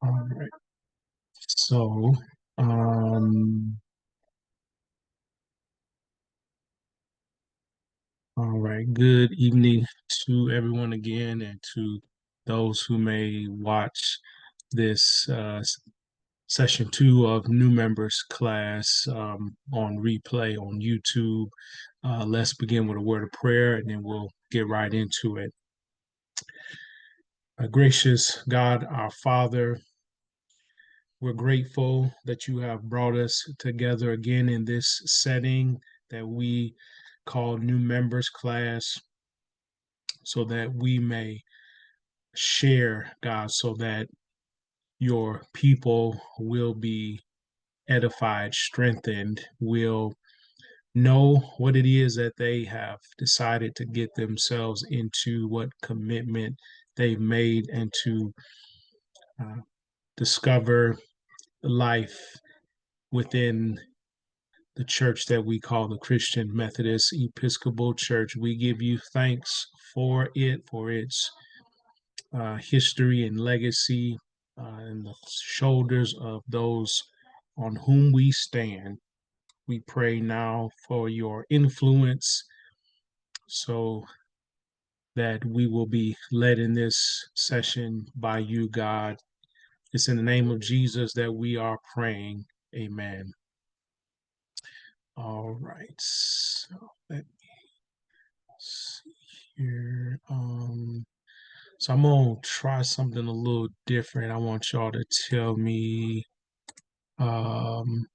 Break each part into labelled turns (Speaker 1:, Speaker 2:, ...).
Speaker 1: All right. So, um, all right. Good evening to everyone again, and to those who may watch this session two of new members class on replay on YouTube. Let's begin with a word of prayer, and then we'll get right into it. Gracious God, our Father, we're grateful that you have brought us together again in this setting that we call New Members Class so that we may share, God, so that your people will be edified, strengthened, will know what it is that they have decided to get themselves into, what commitment they've made, and to uh, discover life within the church that we call the Christian Methodist Episcopal Church. We give you thanks for it, for its history and legacy, and the shoulders of those on whom we stand. We pray now for your influence so that we will be led in this session by you, God. It's in the name of Jesus that we are praying. Amen. All right. So let me see here. So I'm gonna try something a little different. I want y'all to tell me um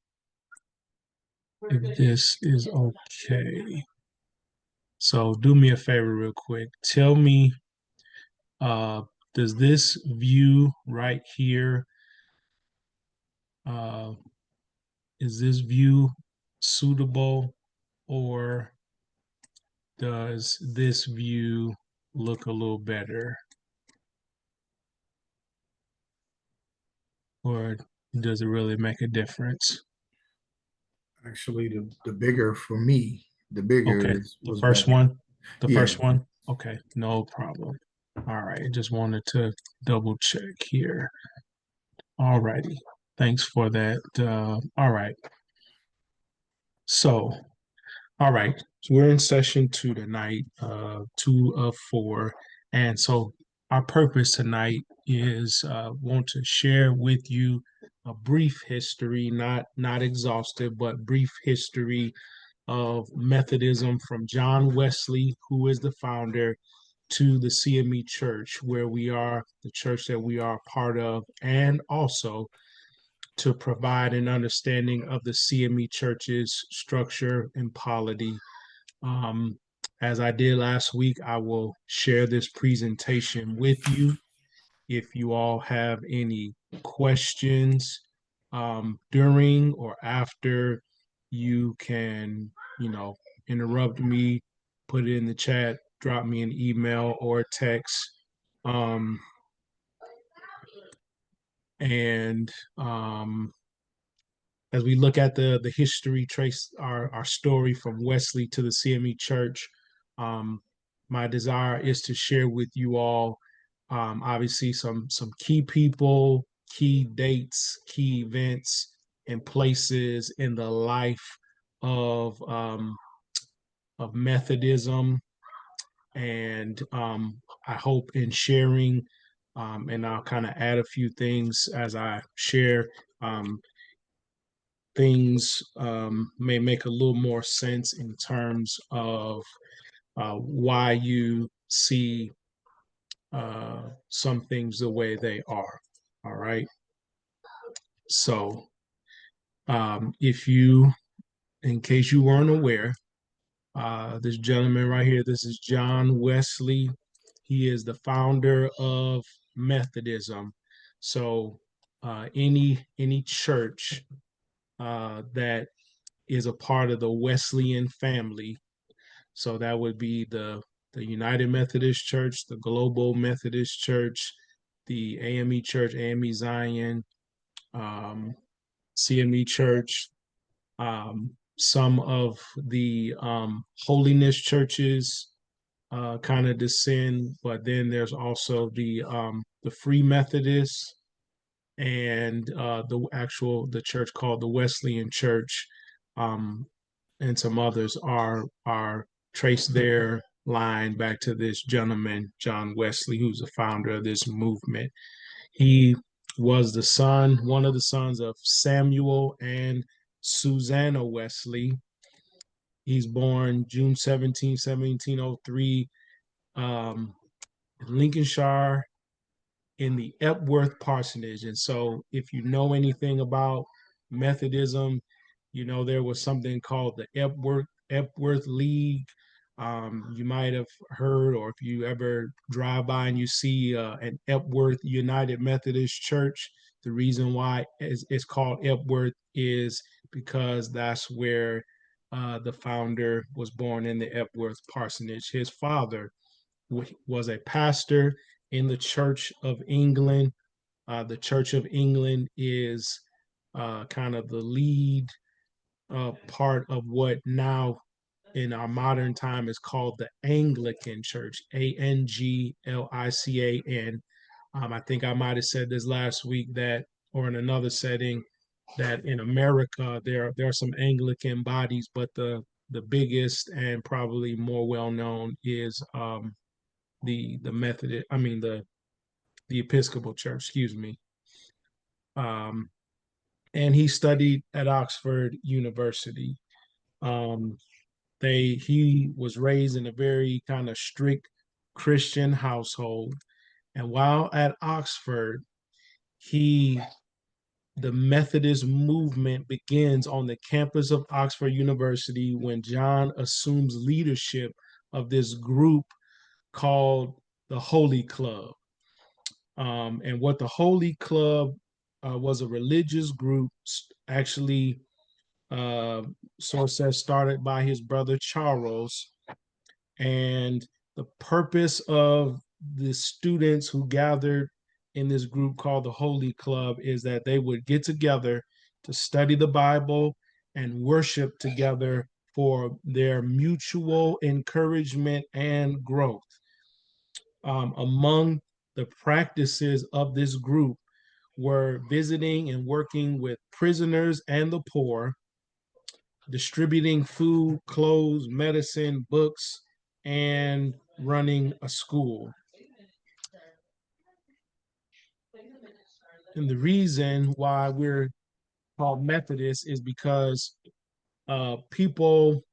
Speaker 1: if this is okay. So do me a favor real quick. Tell me, uh, does this view right here, uh, is this view suitable, or does this view look a little better? Or does it really make a difference?
Speaker 2: Actually, the bigger for me, the bigger
Speaker 1: Okay,
Speaker 2: is
Speaker 1: the
Speaker 2: was
Speaker 1: first
Speaker 2: better.
Speaker 1: one, the
Speaker 2: Yeah,
Speaker 1: first one. Okay, no problem. All right, just wanted to double check here. All righty, thanks for that. All right, so all right, so we're in session two tonight, two of four, and so our purpose tonight is want to share with you a brief history, not exhaustive, but brief history of Methodism from John Wesley, who is the founder, to the CME Church, where we are, the church that we are part of, and also to provide an understanding of the CME Church's structure and polity. Um, as I did last week, I will share this presentation with you. If you all have any questions during or after, you can, you know, interrupt me, put it in the chat, drop me an email or a text. Um, and As we look at the history, trace our story from Wesley to the CME Church, my desire is to share with you all, obviously, some key people, key dates, key events, and places in the life of Methodism, and I hope in sharing, and I'll kind of add a few things as I share. Things may make a little more sense in terms of why you see some things the way they are. All right. So, if you, in case you weren't aware, this gentleman right here, this is John Wesley. He is the founder of Methodism. So, any church that is a part of the Wesleyan family. So that would be the United Methodist Church, the Global Methodist Church, the AME Church, AME Zion, um, CME Church, some of the holiness churches kind of descend, but then there's also the Free Methodists, and the church called the Wesleyan Church, um, and some others are traced their line back to this gentleman John Wesley, who's the founder of this movement. He was one of the sons of Samuel and Susanna Wesley. He's born June 17, 1703, um, in Lincolnshire, in the Epworth Parsonage. And so, if you know anything about Methodism, you know there was something called the Epworth League. You might have heard, or if you ever drive by and you see an Epworth United Methodist Church, the reason why it's called Epworth is because that's where the founder was born, in the Epworth Parsonage. His father was a pastor in the Church of England. The Church of England is kind of the lead part of what now in our modern time is called the Anglican Church, Anglican. I think I might have said this last week that, or in another setting, that in America there are some Anglican bodies, but the biggest and probably more well known is the Methodist. I mean the Episcopal Church. Excuse me. Um, and he studied at Oxford University. Um, he was raised in a very kind of strict Christian household, and while at Oxford, he the Methodist movement begins on the campus of Oxford University when John assumes leadership of this group called the Holy Club. And what the Holy Club was, a religious group, actually, uh, source says, started by his brother Charles. And the purpose of the students who gathered in this group called the Holy Club is that they would get together to study the Bible and worship together for their mutual encouragement and growth. Among the practices of this group were visiting and working with prisoners and the poor, distributing food, clothes, medicine, books, and running a school. And the reason why we're called Methodists is because people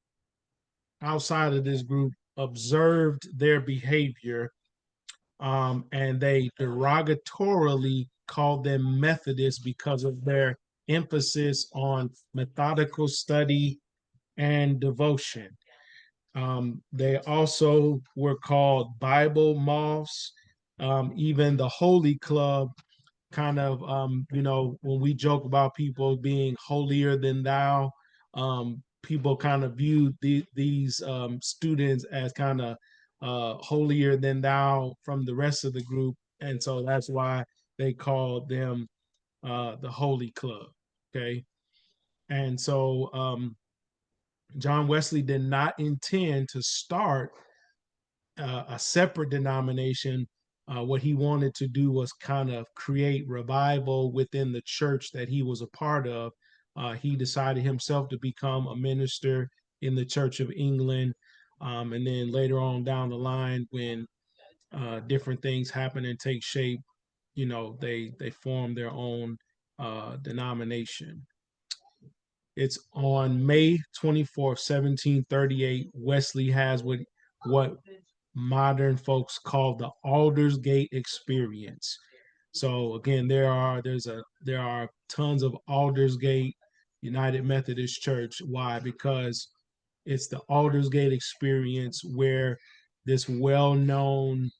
Speaker 1: outside of this group observed their behavior, and they derogatorily called them Methodists because of their emphasis on methodical study and devotion. They also were called Bible moths. Even the Holy Club kind of, when we joke about people being holier than thou, people kind of view these students as kind of holier than thou from the rest of the group. And so that's why they called them the Holy Club. Okay. And so John Wesley did not intend to start a separate denomination. What he wanted to do was kind of create revival within the church that he was a part of. He decided himself to become a minister in the Church of England. And then later on down the line, when different things happen and take shape, they form their own denomination. It's on May 24th, 1738. Wesley has what modern folks call the Aldersgate experience. So again, there are tons of Aldersgate United Methodist Church. Why? Because it's the Aldersgate experience where this well-known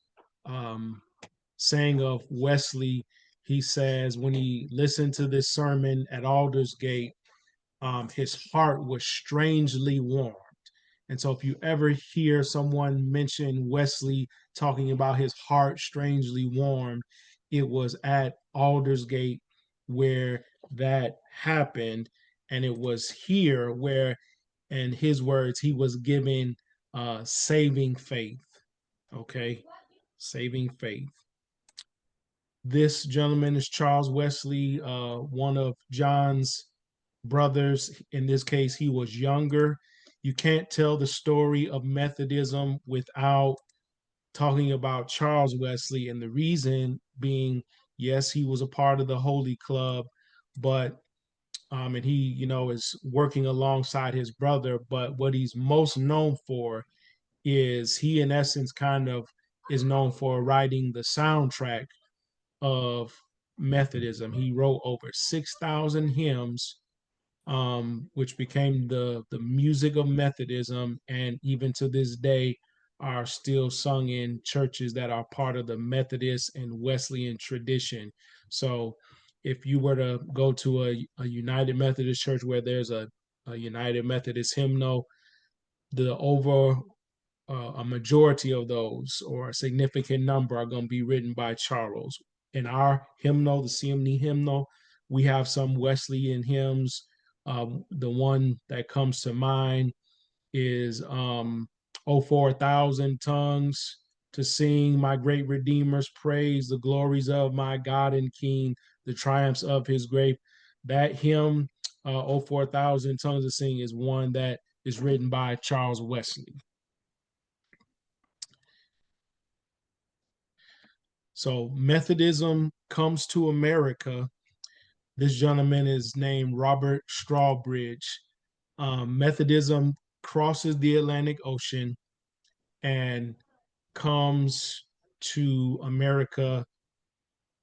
Speaker 1: um, saying of Wesley, he says when he listened to this sermon at Aldersgate, his heart was strangely warmed. And so, if you ever hear someone mention Wesley talking about his heart strangely warmed, it was at Aldersgate where that happened. And it was here where, in his words, he was given saving faith. Okay. Saving faith. This gentleman is Charles Wesley, one of John's brothers. In this case, he was younger. You can't tell the story of Methodism without talking about Charles Wesley, and the reason being, yes, he was a part of the Holy Club, but and he, is working alongside his brother. But what he's most known for is he, in essence, kind of is known for writing the soundtrack of Methodism. He wrote over 6,000 hymns, which became the music of Methodism, and even to this day are still sung in churches that are part of the Methodist and Wesleyan tradition. So if you were to go to a United Methodist church where there's a United Methodist hymnal, the over a majority of those, or a significant number, are going to be written by Charles. In our hymnal, the CME hymnal, we have some Wesleyan hymns. The one that comes to mind is "Oh, for a thousand tongues to sing my great Redeemer's praise, the glories of my God and King, the triumphs of his grace." That hymn, "Oh, for a thousand tongues to sing," is one that is written by Charles Wesley. So Methodism comes to America. This gentleman is named Robert Strawbridge. Methodism crosses the Atlantic Ocean and comes to America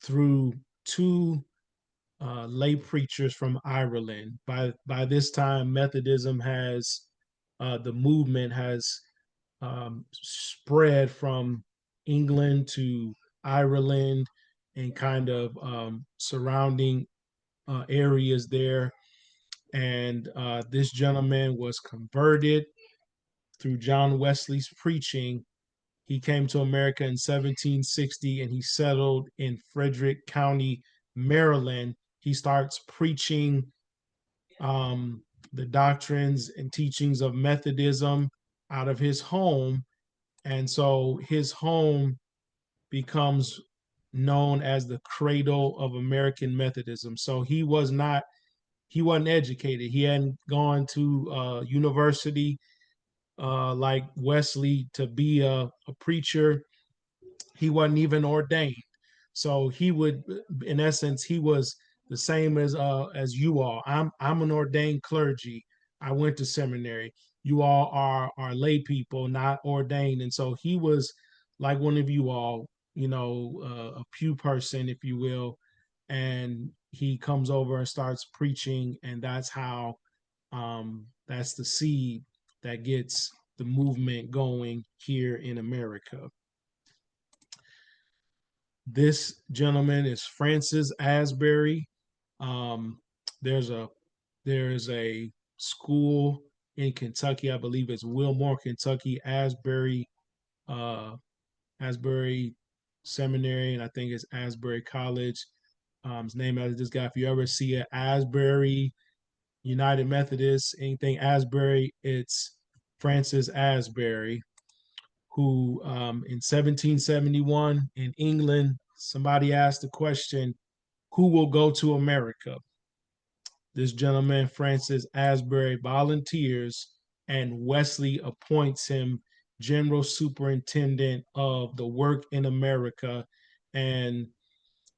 Speaker 1: through two lay preachers from Ireland. By this time, Methodism has the movement has spread from England to Ireland and kind of surrounding areas there. And this gentleman was converted through John Wesley's preaching. He came to America in 1760 and he settled in Frederick County, Maryland. He starts preaching the doctrines and teachings of Methodism out of his home. And so his home becomes known as the cradle of American Methodism. So he wasn't educated. He hadn't gone to university like Wesley to be a preacher. He wasn't even ordained. So he would, in essence, he was the same as you all. I'm an ordained clergy. I went to seminary. You all are lay people, not ordained, and so he was like one of you all, a pew person, if you will, and he comes over and starts preaching, and that's the seed that gets the movement going here in America. This gentleman is Francis Asbury. Um, there's a school in Kentucky, I believe it's Wilmore, Kentucky, uh, Asbury Seminary, and I think it's Asbury College. His name is this guy. If you ever see an Asbury United Methodist, anything Asbury, it's Francis Asbury, who in 1771 in England, somebody asked the question, who will go to America? This gentleman, Francis Asbury, volunteers, and Wesley appoints him general superintendent of the work in America. And,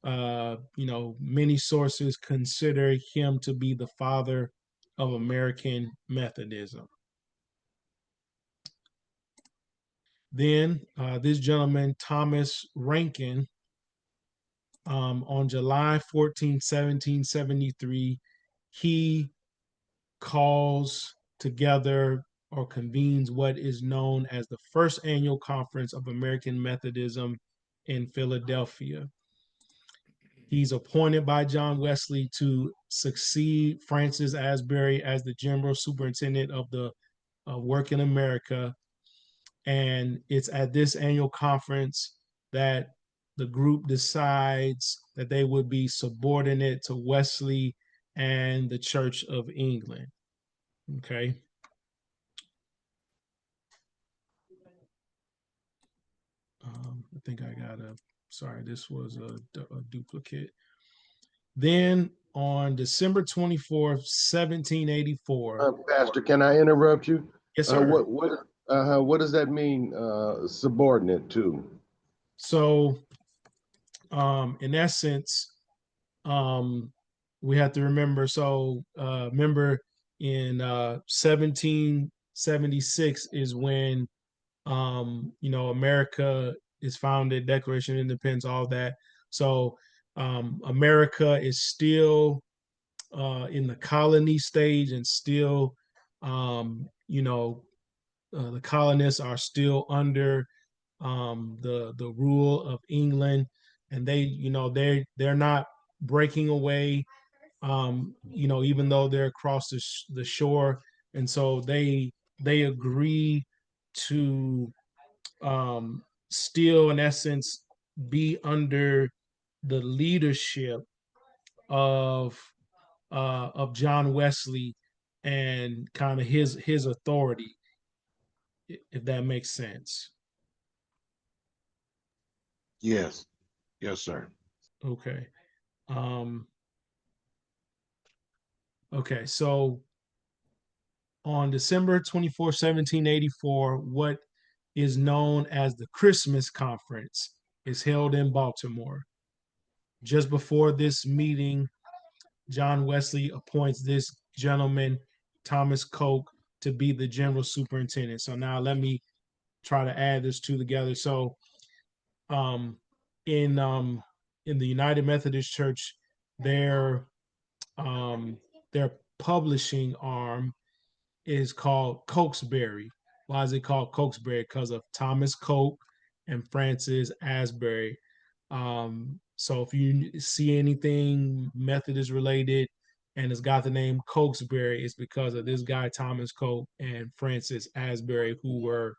Speaker 1: many sources consider him to be the father of American Methodism. Then this gentleman, Thomas Rankin, on July 14, 1773, he calls together or convenes what is known as the First Annual Conference of American Methodism in Philadelphia. He's appointed by John Wesley to succeed Francis Asbury as the general superintendent of the work in America. And it's at this annual conference that the group decides that they would be subordinate to Wesley and the Church of England. Okay. I think I got a sorry, this was a duplicate. Then on December 24th, 1784.
Speaker 3: Pastor, can I interrupt you?
Speaker 1: Yes, sir.
Speaker 3: What does that mean? Subordinate to?
Speaker 1: So, in essence, we have to remember. So, remember in 1776 is when America is founded, Declaration of Independence, all that. So, America is still in the colony stage, and still, the colonists are still under the rule of England, and they're not breaking away, even though they're across the shore, and so they agree to still, in essence, be under the leadership of John Wesley and kind of his authority, if that makes sense.
Speaker 3: Yes. Yes, sir.
Speaker 1: Okay. Um, okay. So on December 24, 1784, what is known as the Christmas Conference is held in Baltimore. Just before this meeting, John Wesley appoints this gentleman, Thomas Coke, to be the general superintendent. So now let me try to add this two together. So um, in the United Methodist Church, their their publishing arm is called Cokesbury. Why is it called Cokesbury? Because of Thomas Coke and Francis Asbury. So if you see anything Methodist related and it's got the name Cokesbury, it's because of this guy Thomas Coke and Francis Asbury, who were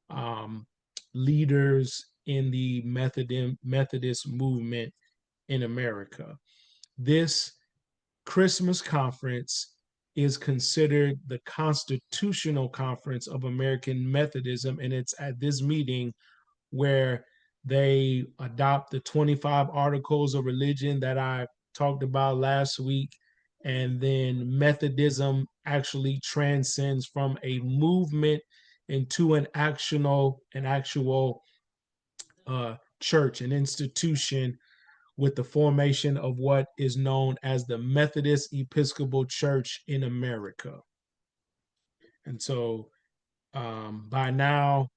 Speaker 1: um, leaders in the Methodist movement in America. This Christmas conference is considered the constitutional conference of American Methodism, and it's at this meeting where they adopt the 25 articles of religion that I talked about last week. And then Methodism actually transcends from a movement into an actual church, an institution, with the formation of what is known as the Methodist Episcopal Church in America. And so by now,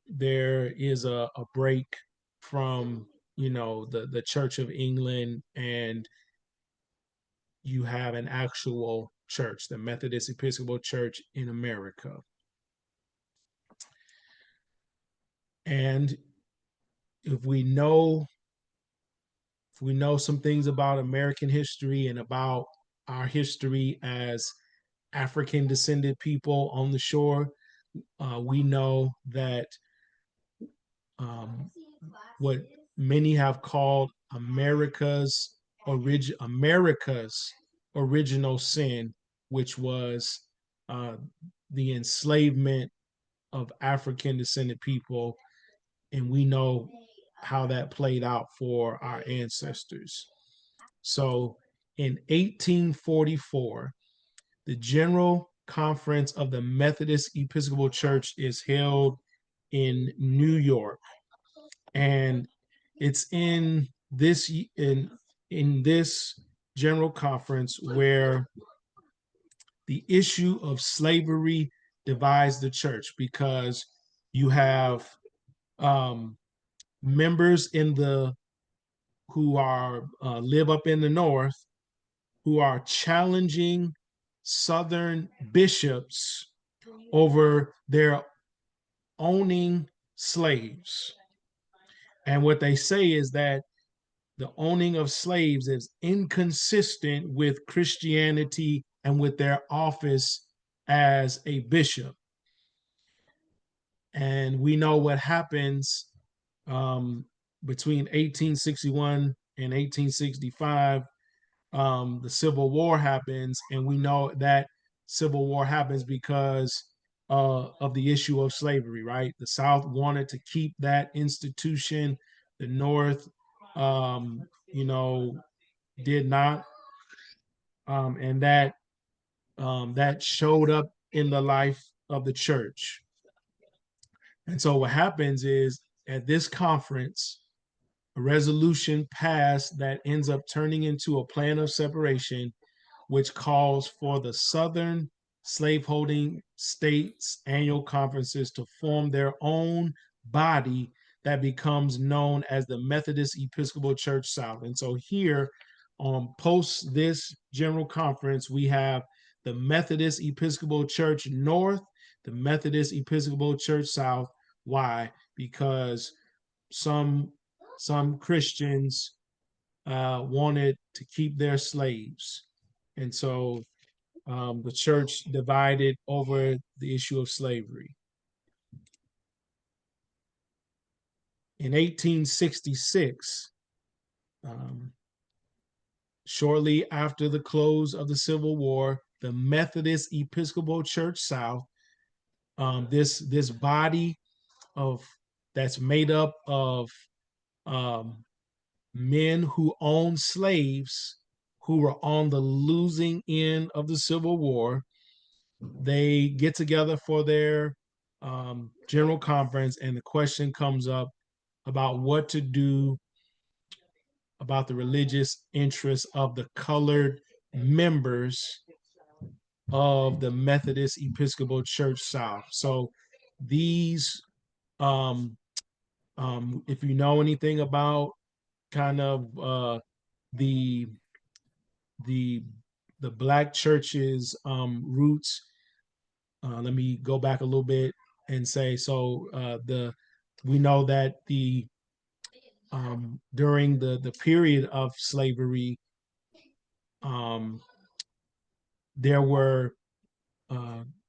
Speaker 1: there is a break from the Church of England, and you have an actual church, the Methodist Episcopal Church in America. And if we know some things about American history and about our history as African descended people on the shore, we know that what many have called America's original sin, which was the enslavement of African descended people, and we know how that played out for our ancestors. So in 1844, the General Conference of the Methodist Episcopal Church is held in New York, and it's in this General Conference where the issue of slavery divides the church, because you have members who are live up in the north, who are challenging Southern bishops over their owning slaves. And what they say is that the owning of slaves is inconsistent with Christianity and with their office as a bishop. And we know what happens between 1861 and 1865. The Civil War happens, and we know that Civil War happens because of the issue of slavery, right? The South wanted to keep that institution The North, you know, did not, and that showed up in the life of the church. And so what happens is at this conference, a resolution passed that ends up turning into a plan of separation, which calls for the Southern slaveholding states' annual conferences to form their own body that becomes known as the Methodist Episcopal Church South. And so here, post this general conference, we have the Methodist Episcopal Church North, the Methodist Episcopal Church South. Why? Because some Christians wanted to keep their slaves, and so the church divided over the issue of slavery. In 1866, shortly after the close of the Civil War, the Methodist Episcopal Church South, this body of that's made up of men who owned slaves who were on the losing end of the Civil War. They get together for their general conference, and the question comes up about what to do about the religious interests of the colored members of the Methodist Episcopal Church South. So these, if you know anything about kind of the black church's roots, let me go back a little bit and say, so we know that during the period of slavery, there were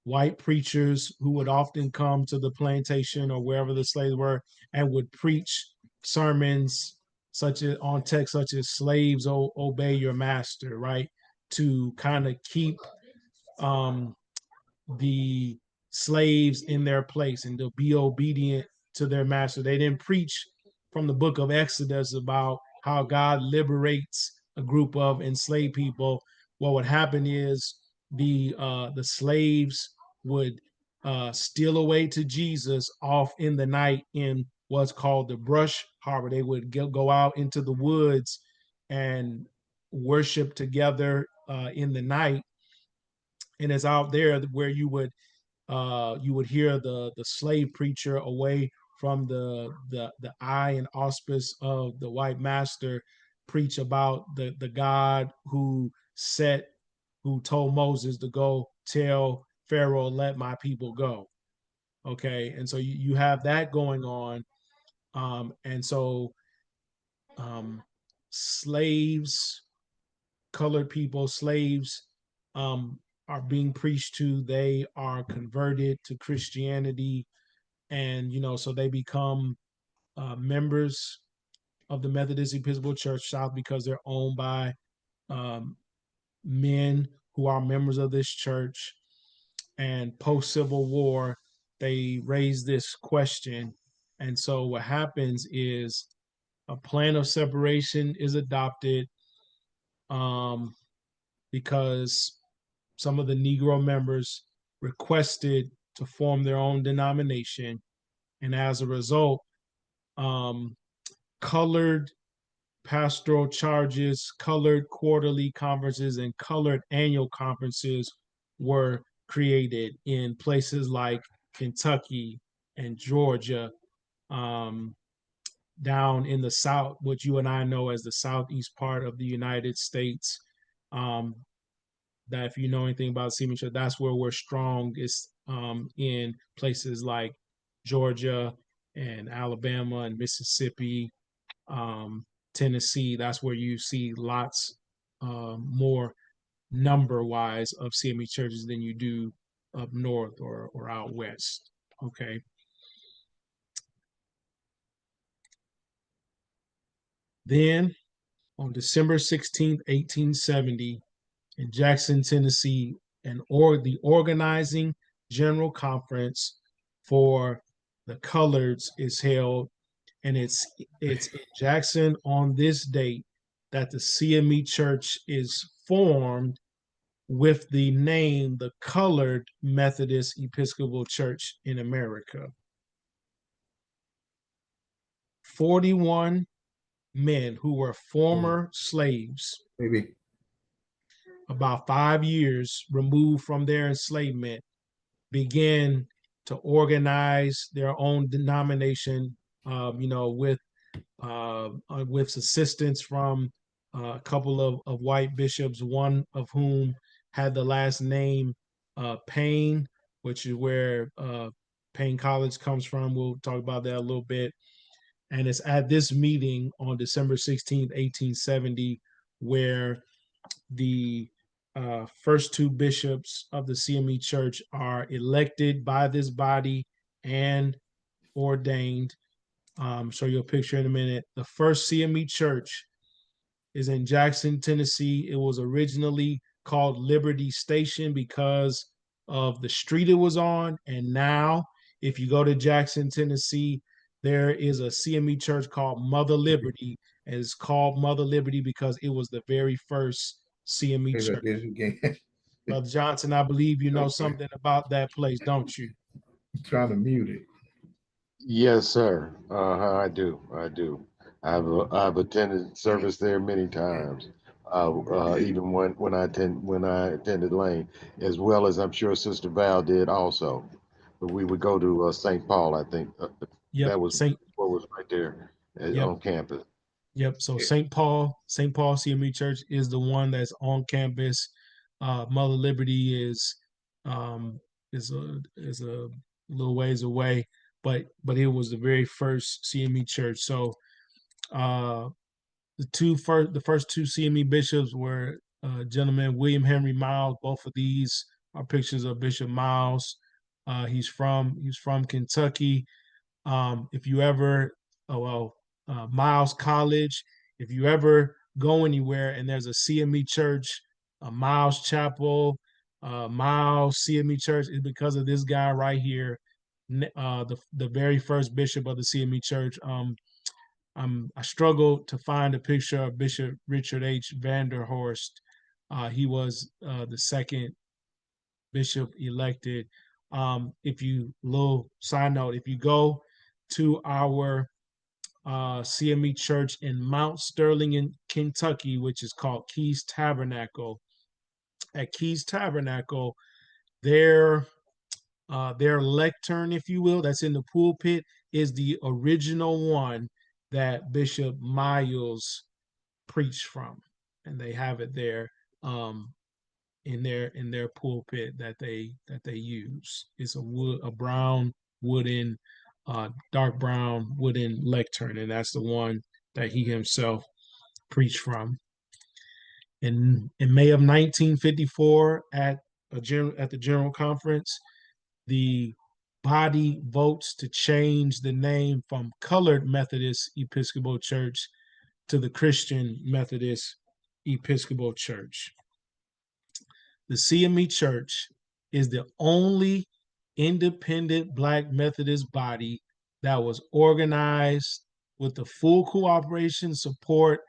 Speaker 1: white preachers who would often come to the plantation or wherever the slaves were and would preach sermons such as on texts such as slaves obey your master, right? To kind of keep the slaves in their place and to be obedient to their master. They didn't preach from the book of Exodus about how God liberates a group of enslaved people. What would happen is the slaves would steal away to Jesus off in the night in what's called the brush harbor. They would go out into the woods and worship together in the night, and it's out there where you would hear the slave preacher away from the eye and auspice of the white master preach about the God who told Moses to go tell Pharaoh, let my people go. Okay, and so you have that going on, and so slaves, colored people, slaves are being preached to. They are converted to Christianity, and so they become members of the Methodist Episcopal Church South because they're owned by men who are members of this church. And post-Civil War, they raise this question, and so what happens is a plan of separation is adopted because some of the Negro members requested to form their own denomination. And as a result, colored pastoral charges, colored quarterly conferences, and colored annual conferences were created in places like Kentucky and Georgia, down in the South, what you and I know as the southeast part of the United States. That if you know anything about CME Church, that's where we're strongest, in places like Georgia and Alabama and Mississippi, Tennessee. That's where you see lots more number-wise of CME churches than you do up north or out west. Okay. Then on December 16th, 1870, in Jackson, Tennessee, the organizing general conference for the coloreds is held, and it's in Jackson on this date that the CME Church is formed with the name the Colored Methodist Episcopal Church in America. 41 men who were former slaves,
Speaker 2: Maybe.
Speaker 1: about 5 years removed from their enslavement, began to organize their own denomination, with assistance from a couple of white bishops, one of whom had the last name Payne, which is where Payne College comes from. We'll talk about that a little bit. And it's at this meeting on December 16th, 1870, where the first two bishops of the CME Church are elected by this body and ordained. Show you a picture in a minute. The first CME Church is in Jackson, Tennessee. It was originally called Liberty Station because of the street it was on. And now, if you go to Jackson, Tennessee, there is a CME church called Mother Liberty. And it's called Mother Liberty because it was the very first CME church. Brother Johnson, I believe you know something about that place, don't you?
Speaker 2: I'm trying to mute it.
Speaker 3: Yes, sir. I do. I've attended service there many times. Even when I attended Lane, as well as I'm sure Sister Val did also. But we would go to St. Paul, I think.
Speaker 1: Yep.
Speaker 3: That was what was right there on campus.
Speaker 1: Yep. So St. Paul CME Church is the one that's on campus. Mother Liberty is a little ways away, but it was the very first CME church. So the first two CME bishops were gentleman William Henry Miles. Both of these are pictures of Bishop Miles. He's from Kentucky. If you ever Miles College, if you ever go anywhere and there's a CME church, a Miles Chapel, Miles CME church, is because of this guy right here, the very first bishop of the CME church. I struggled to find a picture of Bishop Richard H. Vanderhorst. He was the second bishop elected. Little side note, if you go to our CME church in Mount Sterling in Kentucky, which is called Keys Tabernacle, at Keys Tabernacle, their lectern, if you will, that's in the pulpit, is the original one that Bishop Miles preached from, and they have it there in their pulpit that they use. It's a brown wooden, dark brown wooden lectern, and that's the one that he himself preached from. In May of 1954, at the General Conference, the body votes to change the name from Colored Methodist Episcopal Church to the Christian Methodist Episcopal Church. The CME Church is the only independent Black Methodist body that was organized with the full cooperation, support,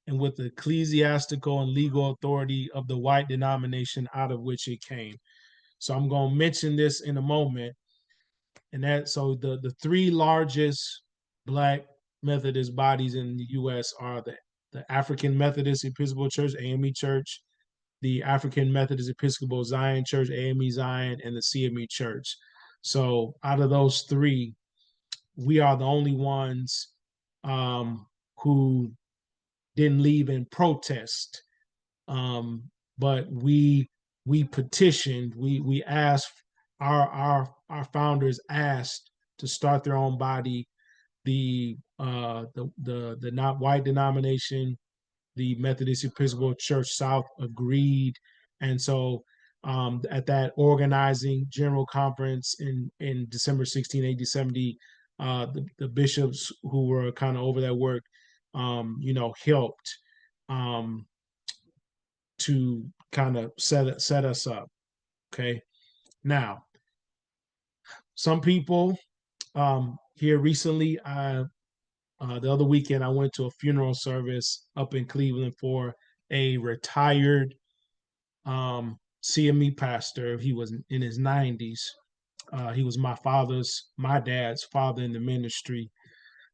Speaker 1: and with the ecclesiastical and legal authority of the white denomination out of which it came. So I'm going to mention this in a moment. And the three largest Black Methodist bodies in the U.S. are the African Methodist Episcopal Church, AME Church, the African Methodist Episcopal Zion Church, AME Zion, and the CME Church. So out of those three, we are the only ones who didn't leave in protest. But we petitioned, we asked, our founders asked to start their own body. The not white denomination, the Methodist Episcopal Church South, agreed. And so at that organizing general conference in December 16, 1870, the bishops who were kind of over that work, helped to kind of set us up. Okay. Now, some people here recently, The other weekend, I went to a funeral service up in Cleveland for a retired CME pastor. He was in his 90s. He was my dad's father in the ministry.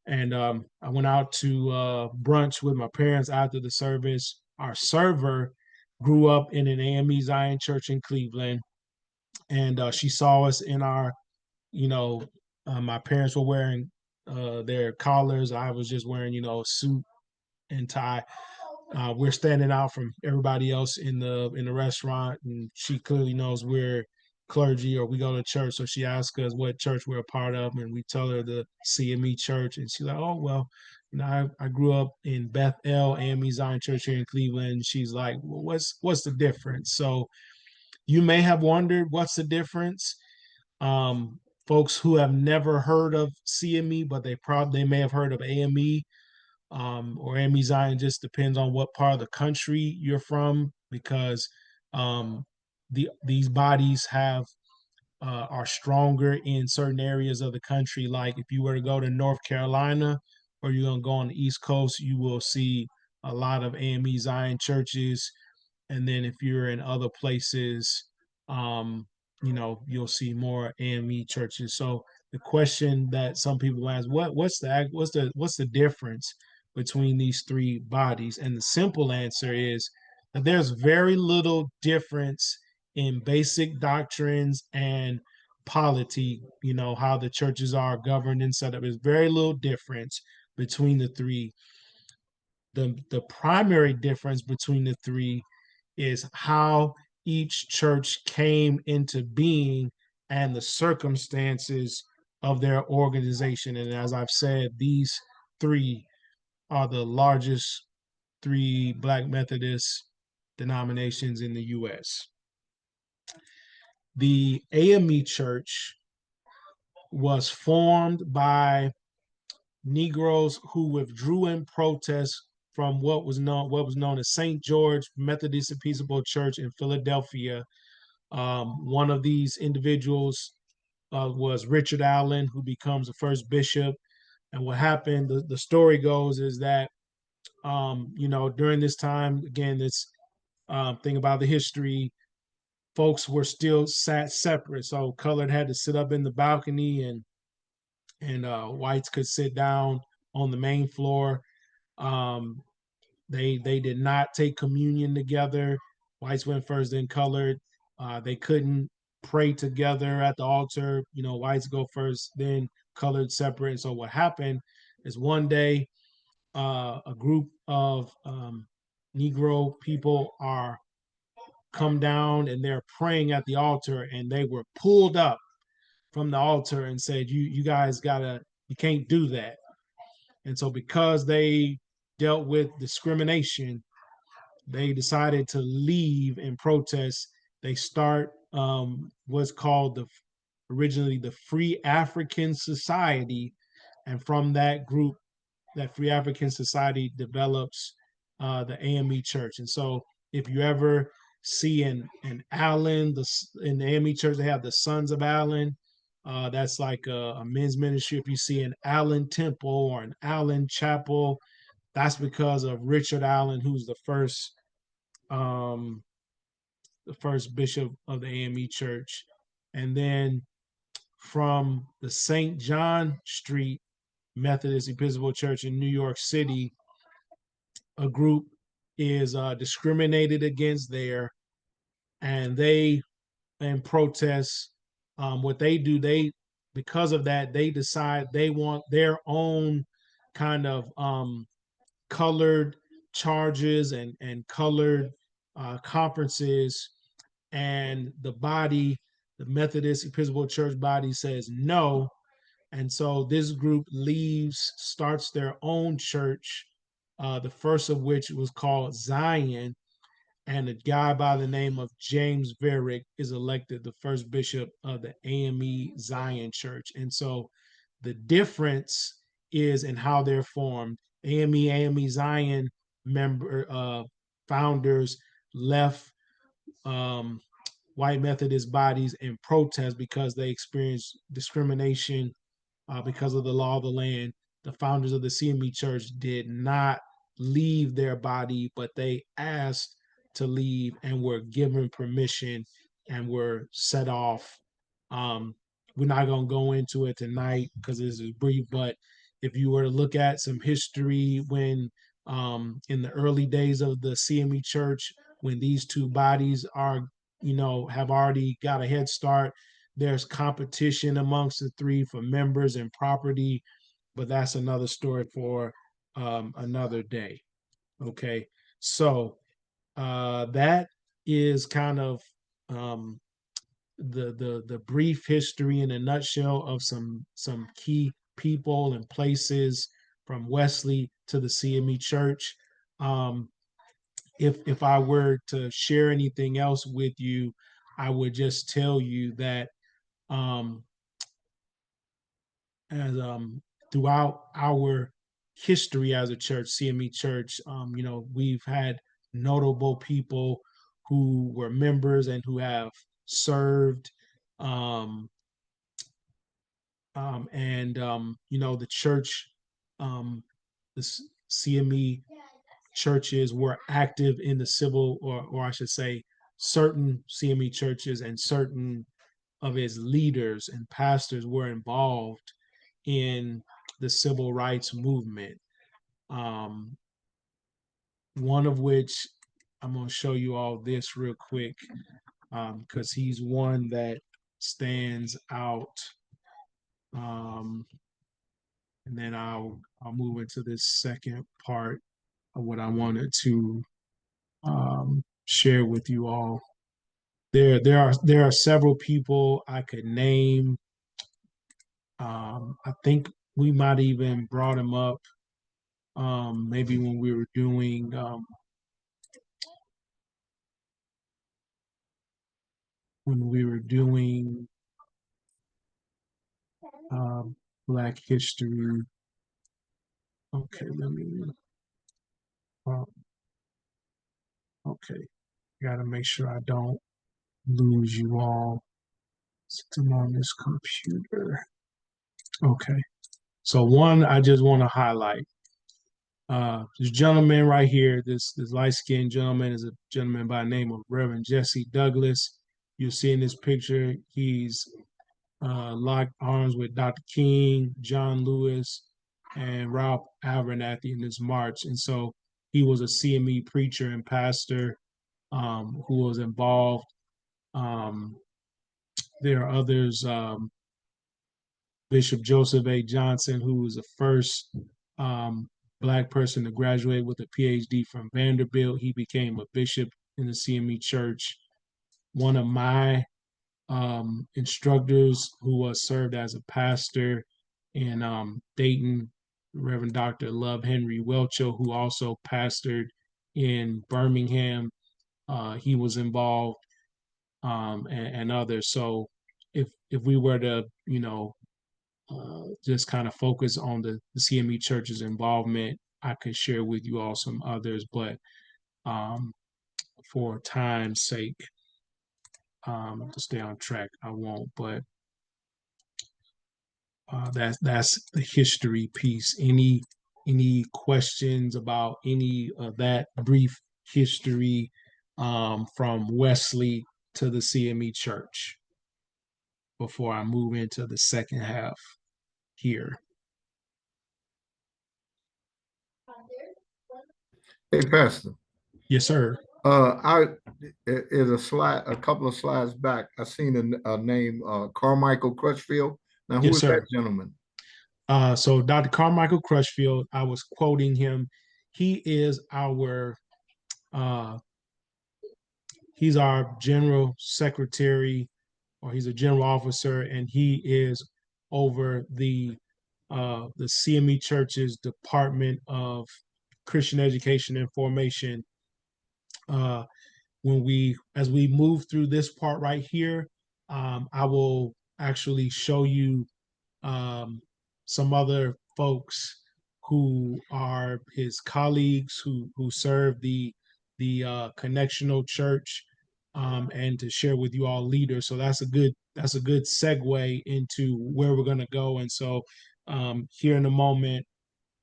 Speaker 1: And I went out to brunch with my parents after the service. Our server grew up in an AME Zion church in Cleveland, and she saw us in our, you know, my parents were wearing their collars. I was just wearing, a suit and tie. We're standing out from everybody else in the restaurant, and she clearly knows we're clergy or we go to church. So she asks us what church we're a part of, and we tell her the CME church, and she's like, "Oh well, I grew up in Bethel AME Zion Church here in Cleveland." And she's like, "Well, what's the difference?" So you may have wondered what's the difference. Folks who have never heard of CME, but they may have heard of AME, or AME Zion. Just depends on what part of the country you're from, because um, these bodies are stronger in certain areas of the country. Like if you were to go to North Carolina, or you're gonna go on the East Coast, you will see a lot of AME Zion churches. And then if you're in other places, um, you'll see more AME churches. So the question that some people ask, what's the difference between these three bodies? And the simple answer is that there's very little difference in basic doctrines and polity, how the churches are governed and set up. There's very little difference between the three. The primary difference between the three is how each church came into being and the circumstances of their organization. And as I've said, these three are the largest three Black Methodist denominations in the U.S. The AME Church was formed by Negroes who withdrew in protest from what was known as St. George Methodist Episcopal Church in Philadelphia. One of these individuals was Richard Allen, who becomes the first bishop. And what happened, the story goes, is that during this time, again, this thing about the history, folks were still sat separate. So colored had to sit up in the balcony, and whites could sit down on the main floor. Um, they did not take communion together. Whites went first, then colored. They couldn't pray together at the altar. Whites go first, then colored separate. And so what happened is one day, a group of Negro people are come down and they're praying at the altar, and they were pulled up from the altar and said, "You guys you can't do that." And so because they dealt with discrimination, they decided to leave in protest. They start what's called originally the Free African Society, and from that group, that Free African Society develops the AME Church. And so, if you ever see an Allen, in the AME Church, they have the Sons of Allen. That's like a men's ministry. If you see an Allen Temple or an Allen Chapel, that's because of Richard Allen, who's um, the first bishop of the AME Church. And then from the St. John Street Methodist Episcopal Church in New York City, a group is discriminated against there, and they, in protest, what they do, because of that, they decide they want their own kind of colored charges and colored conferences. And the Methodist Episcopal Church body says no. And so this group leaves, starts their own church, the first of which was called Zion. And a guy by the name of James Varick is elected the first bishop of the AME Zion Church. And so the difference is in how they're formed. AME Zion founders left white Methodist bodies in protest because they experienced discrimination because of the law of the land. the founders of the CME Church did not leave their body, but they asked to leave and were given permission and were set off. We're not going to go into it tonight because this is brief, but if you were to look at some history when in the early days of the CME Church, when these two bodies are, have already got a head start, there's competition amongst the three for members and property, but that's another story for another day. Okay, so that is kind of the brief history in a nutshell of some key people and places from Wesley to the CME Church. If I were to share anything else with you, I would just tell you that as throughout our history as a church, CME Church, we've had notable people who were members and who have served. The church, the CME churches were active in the civil, or I should say, certain CME churches and certain of its leaders and pastors were involved in the civil rights movement. One of which I'm going to show you all this real quick because he's one that stands out. And then I'll move into this second part of what I wanted to share with you all. There are several people I could name. I think we might even brought him up maybe when we were doing Black History. Okay, let me. Okay, got to make sure I don't lose you all. I'm on this computer. Okay, so one I just want to highlight. This gentleman right here, this light-skinned gentleman is a gentleman by the name of Reverend Jesse Douglas. You'll see in this picture, he's locked arms with Dr. King, John Lewis, and Ralph Abernathy in this march. And so he was a CME preacher and pastor who was involved. There are others, Bishop Joseph A. Johnson, who was the first Black person to graduate with a PhD from Vanderbilt. He became a bishop in the CME Church. One of my instructors who served as a pastor in Dayton, Reverend Dr. Love Henry Welcho, who also pastored in Birmingham. He was involved and others. So if we were to, just kind of focus on the CME Church's involvement, I could share with you all some others, but for time's sake, to stay on track, I won't. But that's the history piece. Any questions about any of that brief history from Wesley to the CME Church before I move into the second half here?
Speaker 2: Hey, Pastor.
Speaker 1: Yes, sir.
Speaker 2: I is a couple of slides back. I seen a name, Carmichael Crutchfield. Now, who
Speaker 1: Yes,
Speaker 2: is
Speaker 1: sir.
Speaker 2: that gentleman?
Speaker 1: So Dr. Carmichael Crutchfield, I was quoting him. He is he's our general secretary, or he's a general officer, and he is over the CME Church's Department of Christian Education and Formation. As we move through this part right here, I will actually show you some other folks who are his colleagues who serve the connectional church, and to share with you all leaders. So that's a good segue into where we're going to go. And so here in a moment,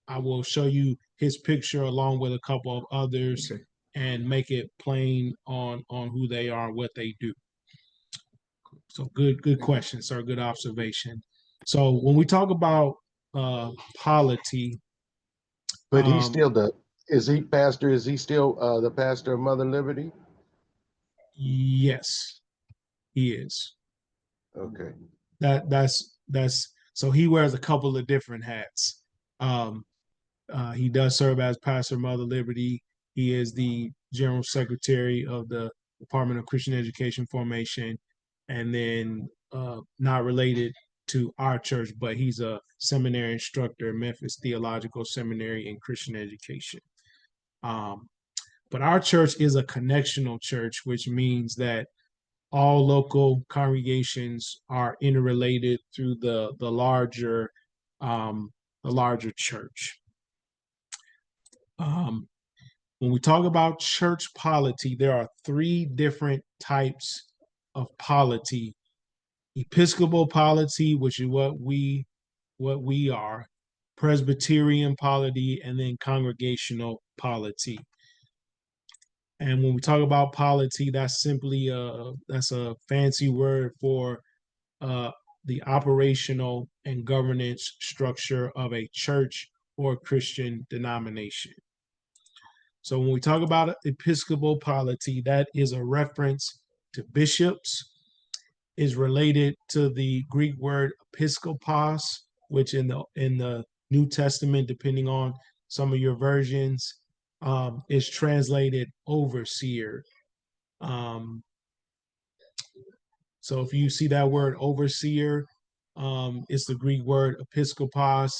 Speaker 1: I will show you his picture along with a couple of others
Speaker 2: Okay.
Speaker 1: and make it plain on who they are, what they do. So good question, sir. Good observation. So when we talk about polity,
Speaker 3: But he's
Speaker 1: um,
Speaker 3: still is he pastor? Is he still the pastor of Mother Liberty?
Speaker 1: yes, he is.
Speaker 3: Okay.
Speaker 1: That's so he wears a couple of different hats. Um, he does serve as pastor of Mother Liberty. He is the general secretary of the Department of Christian Education Formation, and then not related to our church, but he's a seminary instructor at Memphis Theological Seminary in Christian Education. Um, but our church is a connectional church, which means that all local congregations are interrelated through um, the larger church. Um, when we talk about church polity, there are three different types of polity: Episcopal polity, which is what we are; Presbyterian polity; and then congregational polity. And when we talk about polity, that's simply that's a fancy word for uh, the operational and governance structure of a church or Christian denomination. So when we talk about Episcopal polity, that is a reference to bishops, is related to the Greek word episkopos, which in the New Testament, depending on some of your versions, is translated overseer. Um, so if you see that word overseer, it's the Greek word episkopos,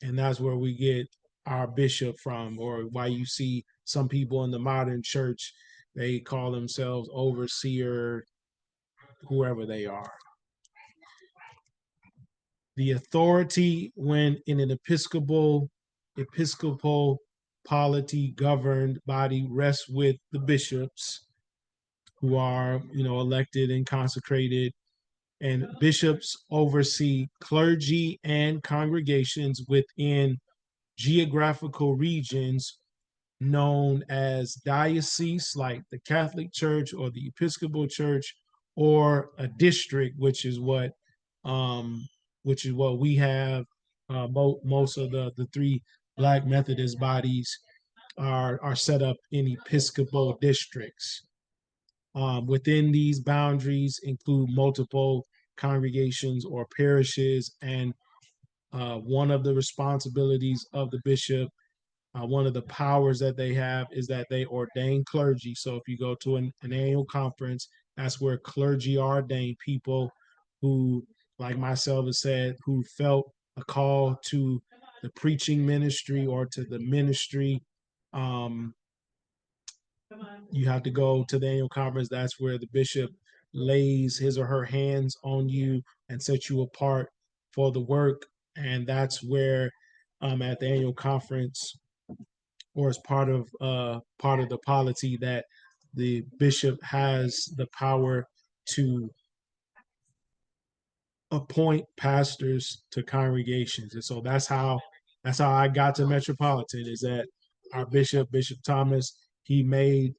Speaker 1: and that's where we get our bishop from, or why you see some people in the modern church, they call themselves overseer, whoever they are. The authority when in an episcopal polity governed body rests with the bishops, who are, elected and consecrated, and bishops oversee clergy and congregations within geographical regions known as dioceses, like the Catholic Church or the Episcopal Church, or a district, um, which is what we have. Most of the three Black Methodist bodies are set up in Episcopal districts. Within these boundaries include multiple congregations or parishes, and one of the responsibilities of the bishop, one of the powers that they have, is that they ordain clergy. So if you go to an annual conference, that's where clergy are ordained, people who, like myself, has said, who felt a call to the preaching ministry or to the ministry. Um, you have to go to the annual conference. That's where the bishop lays his or her hands on you and sets you apart for the work. And that's where, at the annual conference, or as part of the polity, that the bishop has the power to appoint pastors to congregations. And so that's how I got to Metropolitan, is that our Bishop Thomas, he made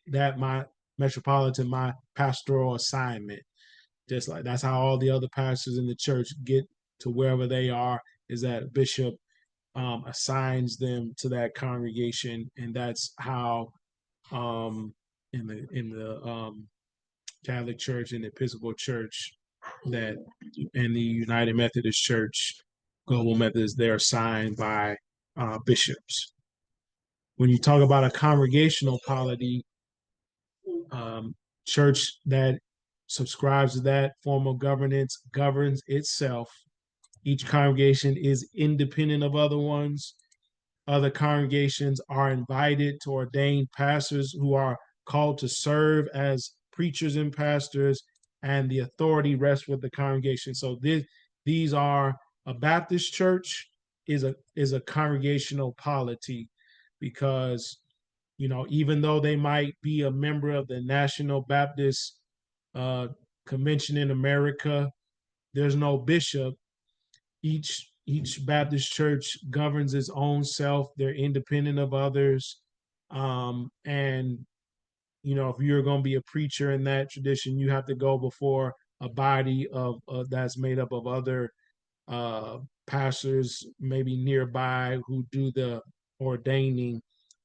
Speaker 1: that my Metropolitan my pastoral assignment. Just like that's how all the other pastors in the church get to wherever they are, is that bishop assigns them to that congregation, and that's how in the Catholic Church and the Episcopal Church, that and the United Methodist Church, Global Methodist, they're assigned by bishops. When you talk about a congregational polity, church that subscribes to that form of governance governs itself. Each congregation is independent of other ones. Other congregations are invited to ordain pastors who are called to serve as preachers and pastors, and the authority rests with the congregation. So these are a Baptist church is a congregational polity, because even though they might be a member of the National Baptist Convention in America, there's no bishop. Each each Baptist church governs its own self. They're independent of others. And, you know, if you're going to be a preacher in that tradition, you have to go before a body of that's made up of other pastors, maybe nearby, who do the ordaining.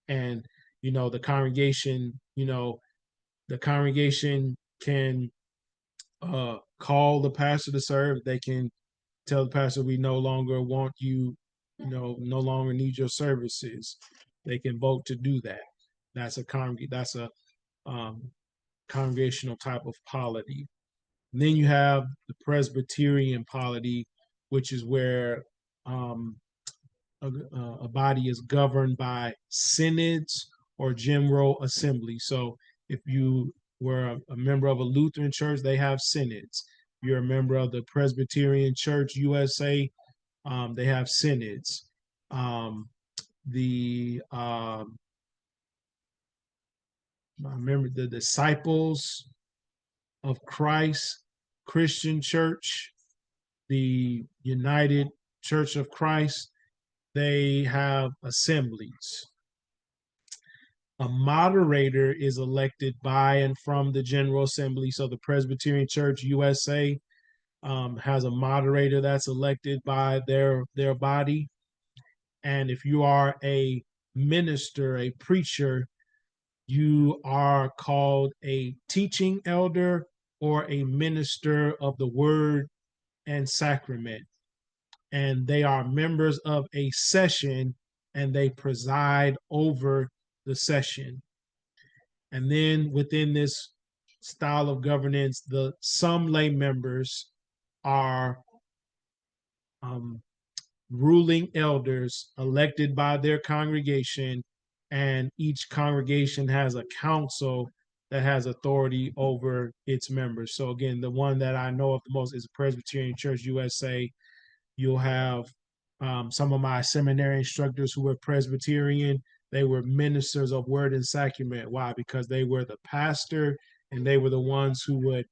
Speaker 1: And, you know, the congregation can call the pastor to serve. They can tell the pastor, we no longer want you, no longer need your services. They can vote to do that. That's a um, congregational type of polity. And then you have the Presbyterian polity, which is where um, a body is governed by synods or general assembly. So if you were a member of a Lutheran church, they have synods. If you're a member of the Presbyterian Church USA, they have synods. The I remember the Disciples of Christ Christian Church, the United Church of Christ, they have assemblies. A moderator is elected by and from the General Assembly. So the Presbyterian Church USA has a moderator that's elected by their body. And if you are a minister, a preacher, you are called a teaching elder or a minister of the word and sacrament. And they are members of a session and they preside over the session. And then within this style of governance, some lay members are ruling elders elected by their congregation, and each congregation has a council that has authority over its members. So again, the one that I know of the most is Presbyterian Church USA. You'll have some of my seminary instructors who were Presbyterian. They were ministers of word and sacrament. Why? Because they were the pastor and they were the ones who would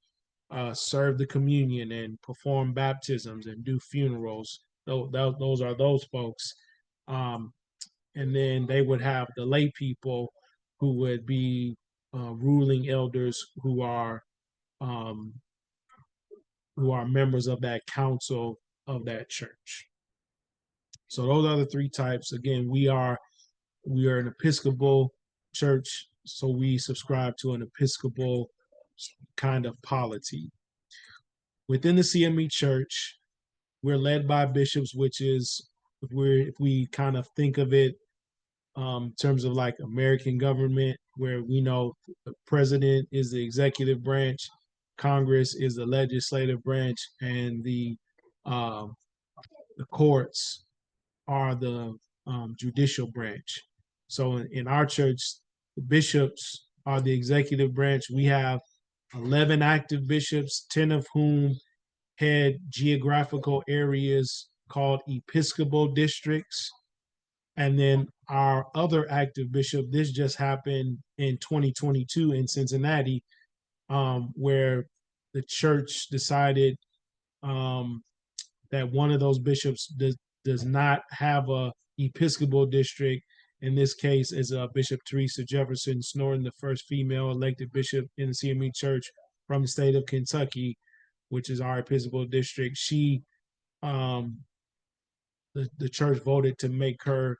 Speaker 1: serve the communion and perform baptisms and do funerals. Those are those folks. And then they would have the lay people who would be ruling elders um, who are members of that council of that church. So those are the three types. Again, we are an Episcopal church, so we subscribe to an Episcopal kind of polity. Within the CME church, we're led by bishops, which is if we kind of think of it in terms of like American government, where we know the president is the executive branch, Congress is the legislative branch, and the courts are the judicial branch. So in our church, the bishops are the executive branch. We have 11 active bishops, 10 of whom head geographical areas called episcopal districts. And then our other active bishop, this just happened in 2022 in Cincinnati, where the church decided that one of those bishops does not have a episcopal district. In this case, is Bishop Teresa Jefferson Snorton, the first female elected bishop in the CME Church from the state of Kentucky, which is our episcopal district. She, the church voted to make her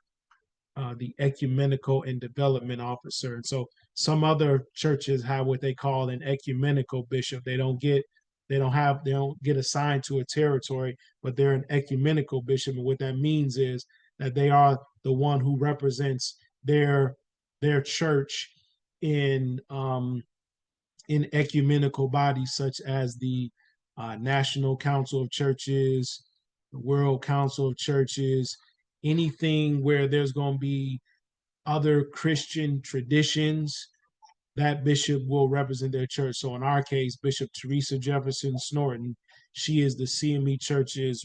Speaker 1: the ecumenical and development officer. And so some other churches have what they call an ecumenical bishop. They don't get assigned to a territory, but they're an ecumenical bishop. And what that means is that they are the one who represents their church in ecumenical bodies such as the National Council of Churches, the World Council of Churches, anything where there's going to be other Christian traditions, that bishop will represent their church. So in our case, Bishop Teresa Jefferson Snorton, she is the CME Church's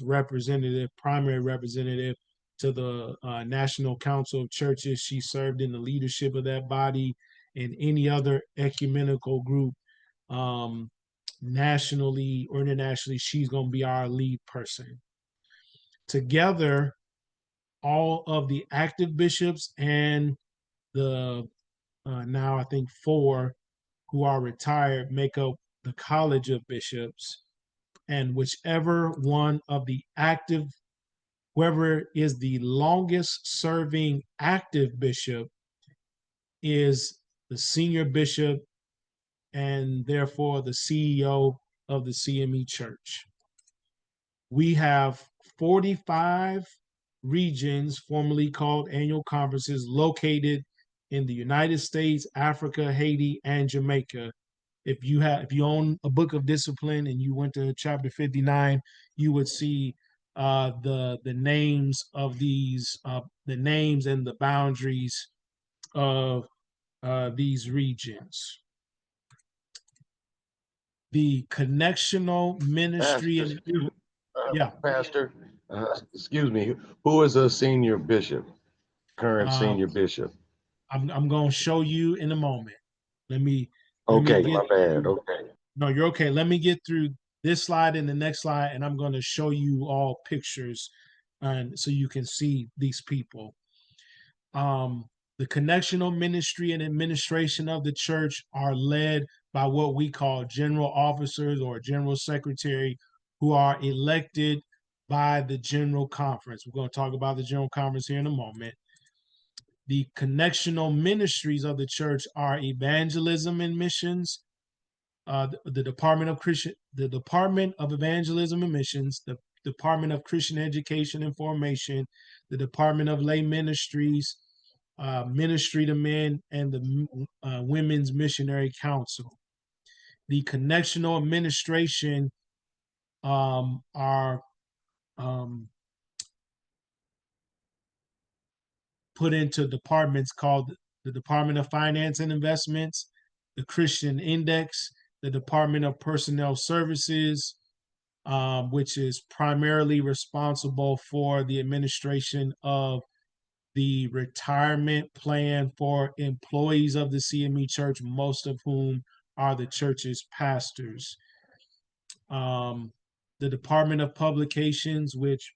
Speaker 1: primary representative to the National Council of Churches. She served in the leadership of that body and any other ecumenical group, nationally or internationally. She's going to be our lead person. Together, all of the active bishops and the now I think 4 who are retired make up the College of Bishops. And whichever one of the active, whoever is the longest serving active bishop, is the senior bishop and therefore the CEO of the CME Church. We have 45 regions, formerly called annual conferences, located in the United States, Africa, Haiti, and Jamaica. If you own a book of discipline and you went to chapter 59, you would see the names of these, the names and the boundaries of these regions. The connectional ministry
Speaker 3: Pastor, excuse me,
Speaker 1: yeah.
Speaker 3: Pastor, excuse me, who is a senior bishop, current
Speaker 1: uh,
Speaker 3: senior bishop?
Speaker 1: I'm going to show you in a moment. Let me
Speaker 3: Okay,
Speaker 1: get
Speaker 3: my bad.
Speaker 1: through.
Speaker 3: Okay.
Speaker 1: No, you're okay. Let me get through this slide and the next slide, and I'm going to show you all pictures, and so you can see these people. The connectional ministry and administration of the church are led by what we call general officers or general secretary, who are elected by the general conference. We're going to talk about the general conference here in a moment. The connectional ministries of the church are evangelism and missions, the Department of Evangelism and Missions, the Department of Christian Education and Formation, the Department of Lay Ministries, Ministry to Men, and the Women's Missionary Council. The connectional administration are put into departments called the Department of Finance and Investments, the Christian Index, the Department of Personnel Services, which is primarily responsible for the administration of the retirement plan for employees of the CME Church, most of whom are the church's pastors. The Department of Publications, which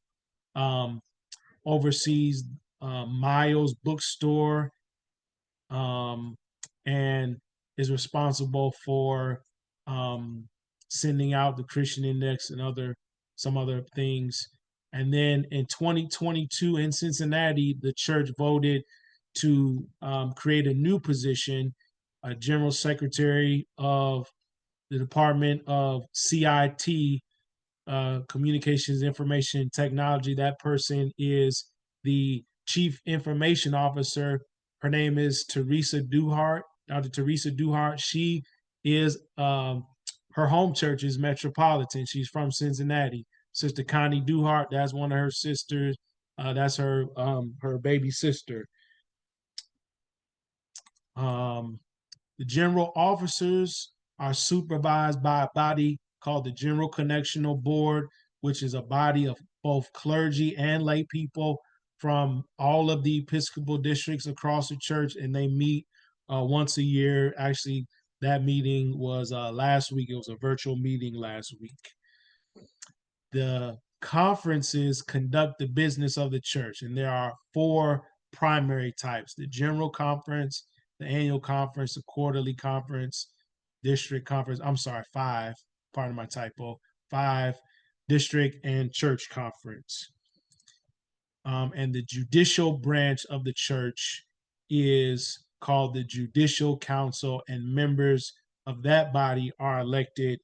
Speaker 1: oversees Miles Bookstore, and is responsible for sending out the Christian Index and some other things. And then in 2022 in Cincinnati, the church voted to create a new position, a general secretary of the Department of CIT, Communications, Information, Technology. That person is the Chief Information Officer. Her name is Teresa Duhart, Dr. Teresa Duhart. She is, her home church is Metropolitan. She's from Cincinnati. Sister Connie Duhart, that's one of her sisters. That's her baby sister. The general officers are supervised by a body called the General Connectional Board, which is a body of both clergy and lay people from all of the Episcopal districts across the church, and they meet once a year. Actually, that meeting was last week. It was a virtual meeting last week. The conferences conduct the business of the church, and there are 4 primary types: the general conference, the annual conference, the quarterly conference, district conference. I'm sorry, 5, pardon my typo, 5, district and church conference. And the judicial branch of the church is called the Judicial Council, and members of that body are elected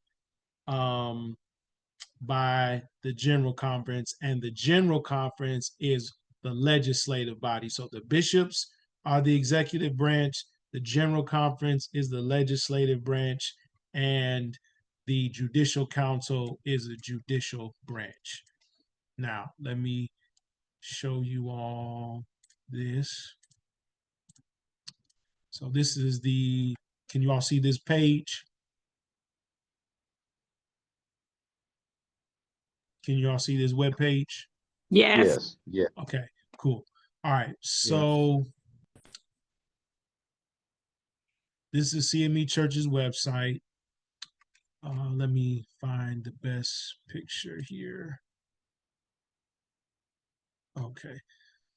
Speaker 1: by the General Conference, and the General Conference is the legislative body. So the bishops are the executive branch, the General Conference is the legislative branch, and the Judicial Council is the judicial branch. Now, let me show you all this. So this is can you all see this page? Can you all see this web page?
Speaker 4: Yes.
Speaker 3: Yes, yeah.
Speaker 1: Okay, cool. All right, so this is CME Church's website. Let me find the best picture here. Okay.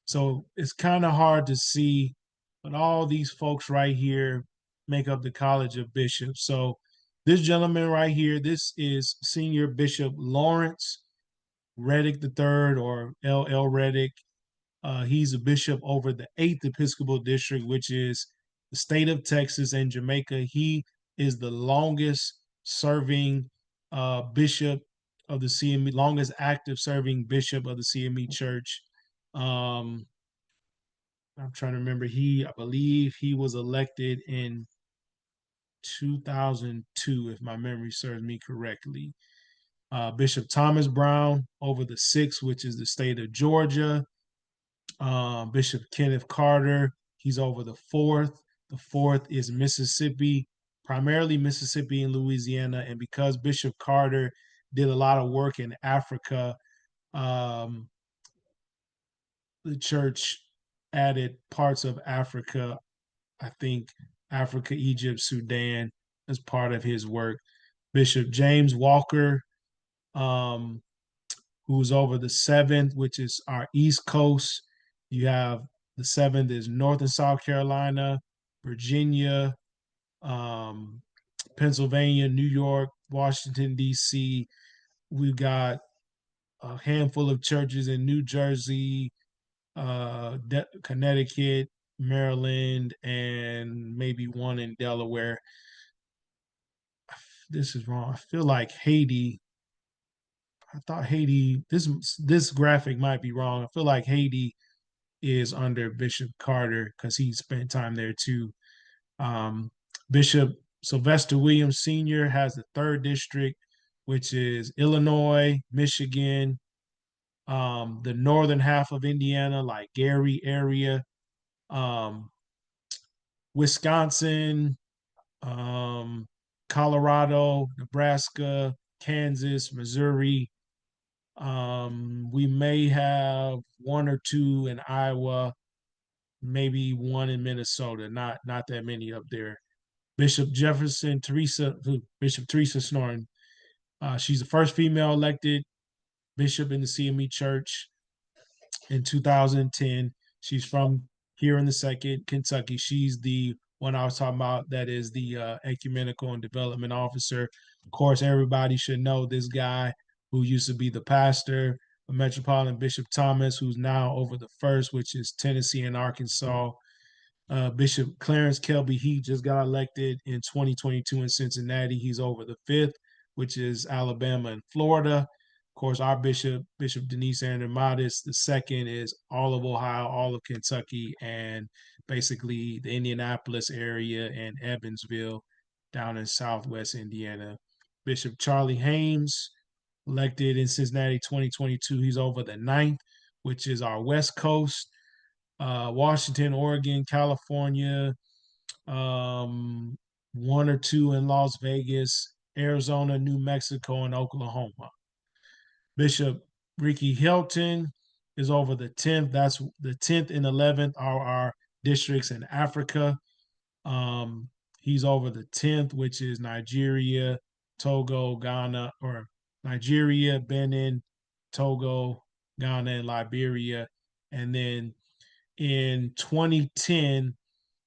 Speaker 1: So it's kind of hard to see, but all these folks right here make up the College of Bishops. So this gentleman right here, this is Senior Bishop Lawrence Reddick III, or L. Reddick. He's a bishop over the 8th Episcopal District, which is the state of Texas and Jamaica. He is the longest serving bishop of the CME, longest active serving bishop of the CME Church. Um, I'm trying to remember. I believe he was elected in 2002, if my memory serves me correctly. Bishop Thomas Brown over the 6th, which is the state of Georgia. Bishop Kenneth Carter, he's over the 4th. The 4th is Mississippi, primarily Mississippi and Louisiana. And because Bishop Carter did a lot of work in Africa, um, the church added parts of Africa, I think Africa, Egypt, Sudan, as part of his work. Bishop James Walker, um, who's over the 7th, which is our East Coast. You have the 7th is North and South Carolina, Virginia, um, Pennsylvania, New York, Washington, D.C. We've got a handful of churches in New Jersey, Connecticut, Maryland, and maybe one in Delaware. This is wrong. I feel like Haiti. I thought Haiti. This graphic might be wrong. I feel like Haiti is under Bishop Carter because he spent time there too. Bishop Sylvester Williams Sr. has the 3rd district, which is Illinois, Michigan, the northern half of Indiana, like Gary area, um, Wisconsin, um, Colorado, Nebraska, Kansas, Missouri. We may have 1 or 2 in Iowa, maybe 1 in Minnesota. Not that many up there. Bishop Teresa Snorin. She's the first female elected bishop in the CME Church in 2010. She's from here in the 2nd Kentucky. She's the one I was talking about. That is the ecumenical and development officer. Of course, everybody should know this guy who used to be the pastor of Metropolitan, Bishop Thomas, who's now over the 1st, which is Tennessee and Arkansas. Bishop Clarence Kelby, he just got elected in 2022 in Cincinnati. He's over the 5th, which is Alabama and Florida. Of course, our bishop, Bishop Denise Aaron Modis, the 2nd is all of Ohio, all of Kentucky, and basically the Indianapolis area and Evansville down in Southwest Indiana. Bishop Charlie Hames, elected in Cincinnati 2022. He's over the 9th, which is our West Coast. Washington, Oregon, California, 1 or 2 in Las Vegas, Arizona, New Mexico, and Oklahoma. Bishop Ricky Hilton is over the 10th. That's the 10th and 11th are our districts in Africa. He's over the 10th, which is Nigeria, Togo, Ghana, or Nigeria, Benin, Togo, Ghana, and Liberia. And then in 2010,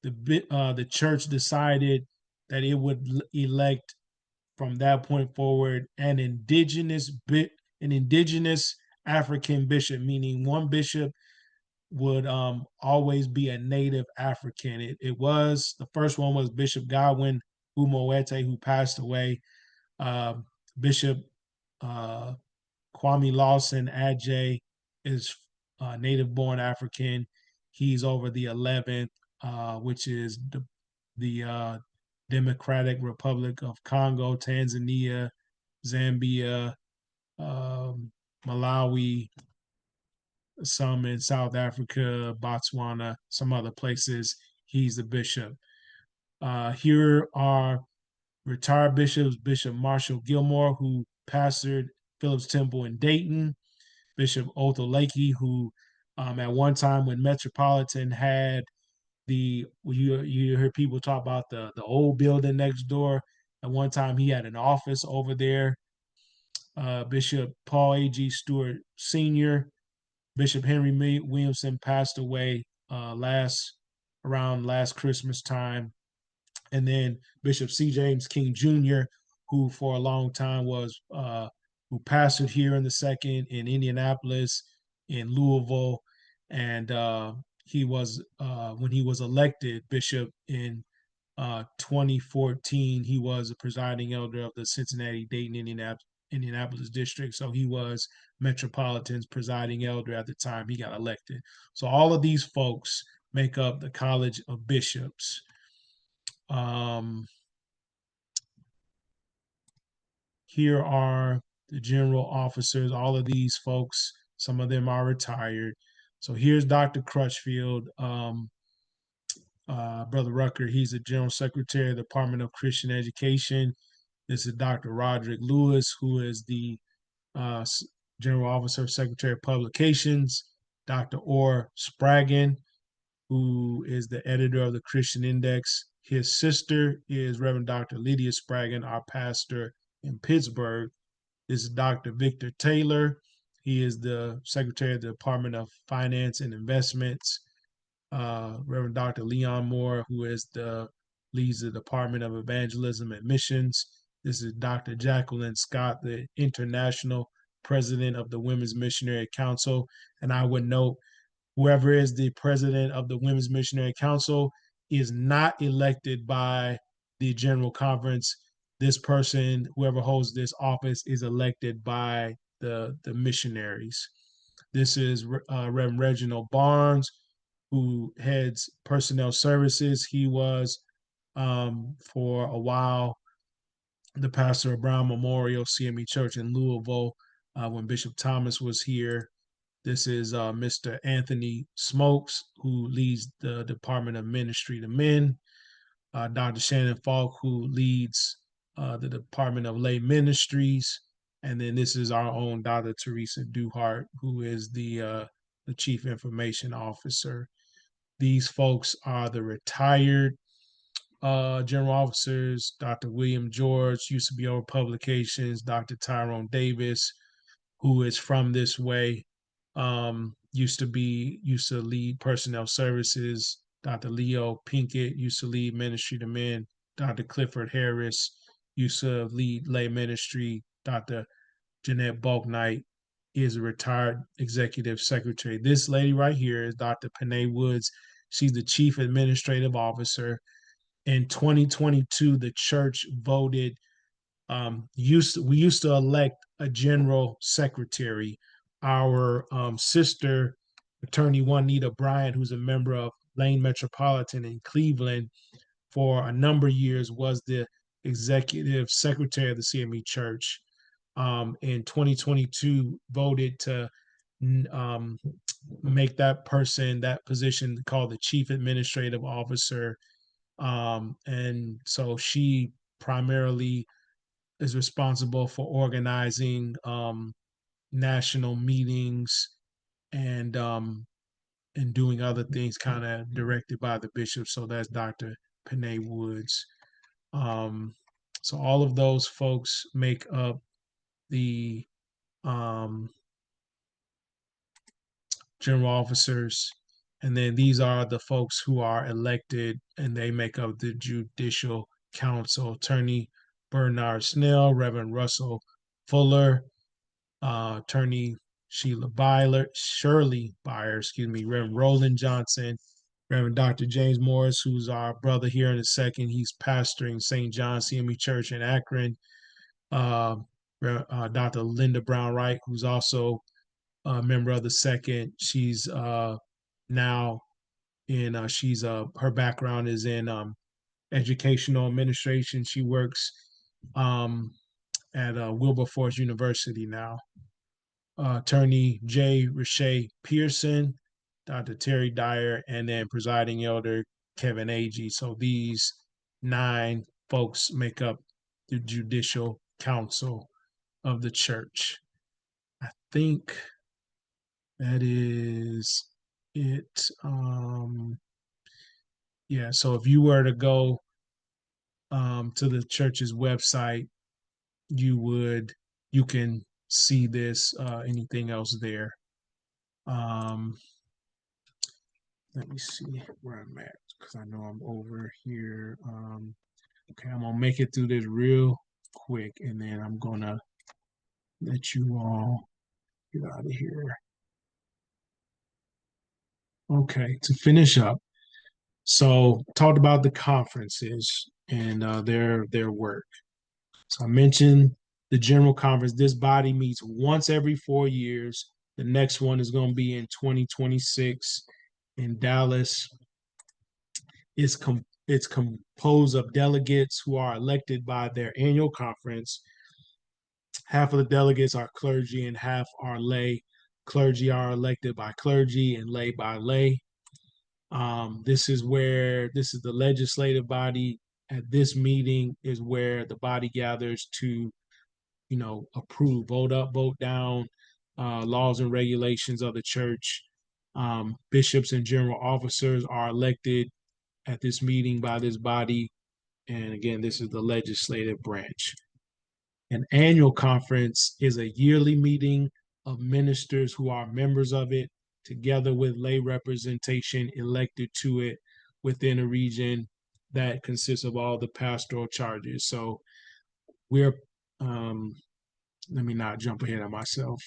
Speaker 1: the church decided that it would elect from that point forward an indigenous African bishop, meaning one bishop would always be a native African. It was the first one was Bishop Godwin Umoete, who passed away. Bishop Kwame Lawson Adjei is native born African. He's over the 11th, which is the Democratic Republic of Congo, Tanzania, Zambia, Malawi, some in South Africa, Botswana, some other places. He's the bishop. Here are retired bishops: Bishop Marshall Gilmore, who pastored Phillips Temple in Dayton; Bishop Otho Lakey, who at one time when Metropolitan had you hear people talk about the old building next door. At one time he had an office over there. Bishop Paul A.G. Stewart Sr., Bishop Henry Williamson passed away around last Christmas time. And then Bishop C. James King Jr., who for a long time was who pastored here in the second in Indianapolis, in Louisville, and he was when he was elected bishop in 2014, he was a presiding elder of the Cincinnati, Dayton, Indianapolis district. So he was Metropolitan's presiding elder at the time he got elected. So all of these folks make up the College of Bishops. Here are the general officers. All of these folks, some of them are retired. So here's Dr. Crutchfield, Brother Rucker. He's the General Secretary of the Department of Christian Education. This is Dr. Roderick Lewis, who is the General Officer, Secretary of Publications. Dr. Orr Spraggan, who is the editor of the Christian Index. His sister is Reverend Dr. Lydia Spraggan, our pastor in Pittsburgh. This is Dr. Victor Taylor. He is the Secretary of the Department of Finance and Investments. Reverend Dr. Leon Moore, who leads the Department of Evangelism and Missions. This is Dr. Jacqueline Scott, the International President of the Women's Missionary Council. And I would note, whoever is the president of the Women's Missionary Council is not elected by the General Conference. This person, whoever holds this office, is elected by the missionaries. This is Reverend Reginald Barnes, who heads personnel services. He was, for a while, the pastor of Brown Memorial CME Church in Louisville when Bishop Thomas was here. This is Mr. Anthony Smokes, who leads the Department of Ministry to Men. Dr. Shannon Falk, who leads the Department of Lay Ministries. And then this is our own Dr. Teresa Duhart, who is the Chief Information Officer. These folks are the retired general officers. Dr. William George used to be over publications. Dr. Tyrone Davis, who is from this way, used to lead personnel services. Dr. Leo Pinkett used to lead ministry to men. Dr. Clifford Harris used to lead lay ministry. Dr. Jeanette Bulknight is a retired executive secretary. This lady right here is Dr. Panay Woods. She's the chief administrative officer. In 2022, the church voted. We used to elect a general secretary. Our sister, attorney Juanita Bryant, who's a member of Lane Metropolitan in Cleveland, for a number of years was the executive secretary of the CME Church. In 2022, voted to make that position called the chief administrative officer. And so she primarily is responsible for organizing national meetings and doing other things kind of directed by the bishop. So that's Dr. Panay Woods. So all of those folks make up the general officers. And then these are the folks who are elected and they make up the Judicial Council. Attorney Bernard Snell, Reverend Russell Fuller, Attorney Shirley Beyer, Reverend Roland Johnson, Reverend Dr. James Morris, who's our brother here in a second. He's pastoring St. John CME Church in Akron. Dr. Linda Brown Wright, who's also a member of the second. She's now in, her background is in educational administration. She works at Wilberforce University now. Attorney J. Riche Pearson, Dr. Terry Dyer, and then presiding elder Kevin Agee. So these 9 folks make up the Judicial Council of the church. I think that is it. Yeah, so if you were to go to the church's website, you can see this, anything else there. Um, let me see where I'm at because I know I'm over here. Okay, I'm gonna make it through this real quick, and then I'm gonna let you all get out of here. Okay, to finish up, so talked about the conferences and their work. So I mentioned the general conference. This body meets once every 4 years. The next one is going to be in 2026 in Dallas. It's composed of delegates who are elected by their annual conference. Half of the delegates are clergy and half are lay. Clergy are elected by clergy and lay by lay. This is the legislative body. At this meeting is where the body gathers to, approve, vote up, vote down, laws and regulations of the church. Bishops and general officers are elected at this meeting by this body. And again, this is the legislative branch. An annual conference is a yearly meeting of ministers who are members of it, together with lay representation elected to it within a region that consists of all the pastoral charges. So we're, let me not jump ahead of myself.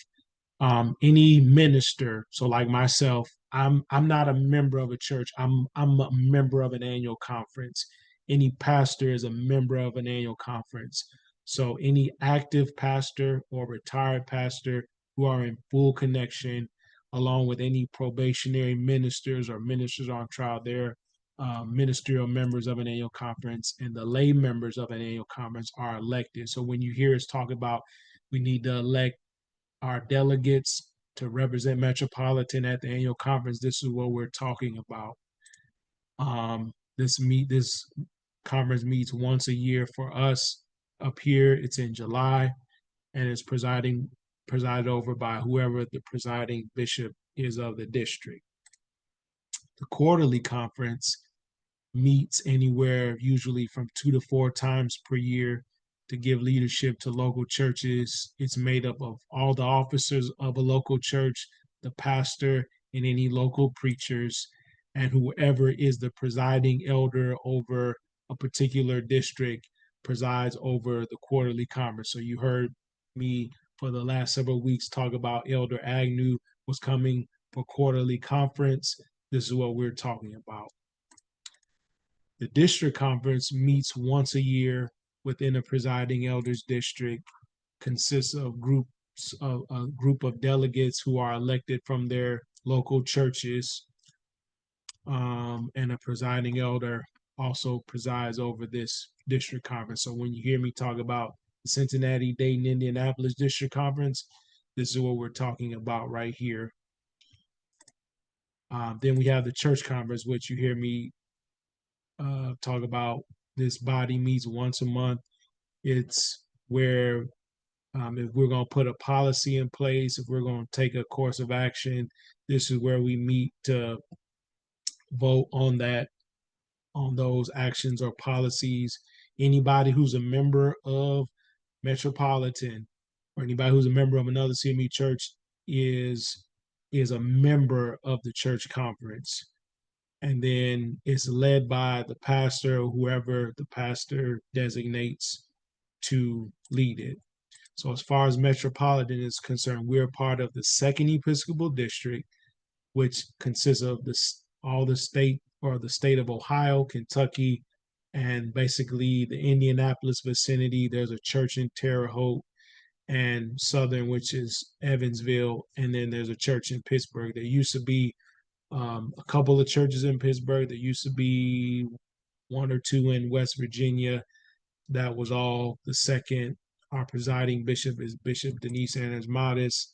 Speaker 1: Any minister, so like myself, I'm not a member of a church. I'm a member of an annual conference. Any pastor is a member of an annual conference. So any active pastor or retired pastor who are in full connection, along with any probationary ministers or ministers on trial, they're ministerial members of an annual conference, and the lay members of an annual conference are elected. So when you hear us talk about we need to elect our delegates to represent Metropolitan at the annual conference, this is what we're talking about. This conference meets once a year for us up here. It's in July, and it's presided over by whoever the presiding bishop is of the district. The quarterly conference meets anywhere usually from 2 to 4 times per year to give leadership to local churches. It's made up of all the officers of a local church, the pastor, and any local preachers, and whoever is the presiding elder over a particular district presides over the quarterly conference. So you heard me for the last several weeks talk about Elder Agnew was coming for quarterly conference. This is what we're talking about. The district conference meets once a year within a presiding elders district, consists of a group of delegates who are elected from their local churches, and a presiding elder also presides over this district conference. So when you hear me talk about the Cincinnati, Dayton, Indianapolis district conference, this is what we're talking about right here. Then we have the church conference, which you hear me talk about. This body meets once a month. It's where if we're going to put a policy in place, if we're going to take a course of action, this is where we meet to vote on those actions or policies. Anybody who's a member of Metropolitan or anybody who's a member of another CME church is a member of the church conference. And then it's led by the pastor or whoever the pastor designates to lead it. So as far as Metropolitan is concerned, we're part of the Second Episcopal District, which consists of all the state or the state of Ohio, Kentucky, and basically the Indianapolis vicinity. There's a church in Terre Haute, and Southern, which is Evansville, and then there's a church in Pittsburgh. There used to be a couple of churches in Pittsburgh. There used to be 1 or 2 in West Virginia. That was all the second. Our presiding bishop is Bishop Denise Anders Modis.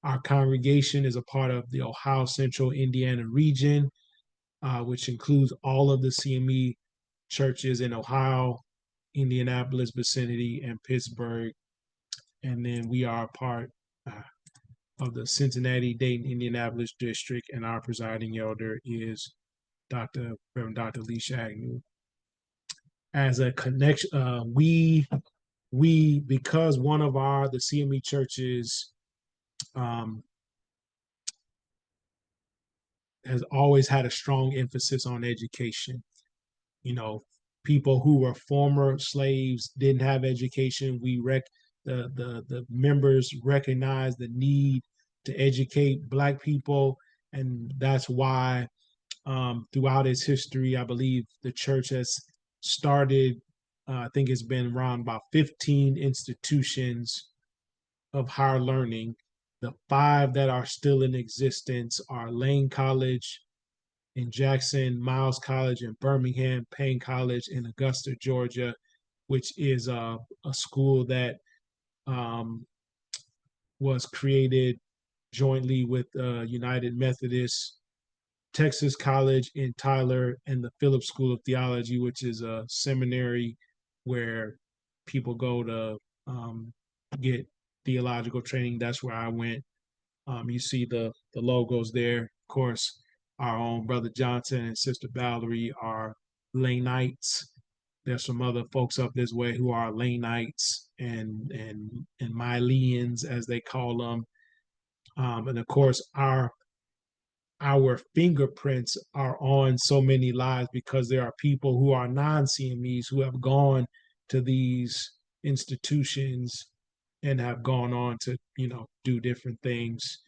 Speaker 1: Our congregation is a part of the Ohio Central Indiana region, which includes all of the CME churches in Ohio, Indianapolis vicinity, and Pittsburgh. And then we are a part of the Cincinnati, Dayton, Indianapolis district, and our presiding elder is Reverend Dr. Leisha Agnew. As a connection, we because one of the CME churches has always had a strong emphasis on education. You know, people who were former slaves didn't have education. The members recognized the need to educate Black people, and that's why throughout its history, I believe the church has started. I think it's been around about 15 institutions of higher learning. The 5 that are still in existence are Lane College in Jackson, Miles College in Birmingham, Payne College in Augusta, Georgia, which is a school that um, was created jointly with United Methodist, Texas College in Tyler, and the Phillips School of Theology, which is a seminary where people go to get theological training. That's where I went. You see the logos there. Of course, our own brother Johnson and sister Valerie are Laneites. There's some other folks up this way who are Laneites and Myleans, as they call them. And of course, our fingerprints are on so many lives because there are people who are non-CMEs who have gone to these institutions and have gone on to, do different things.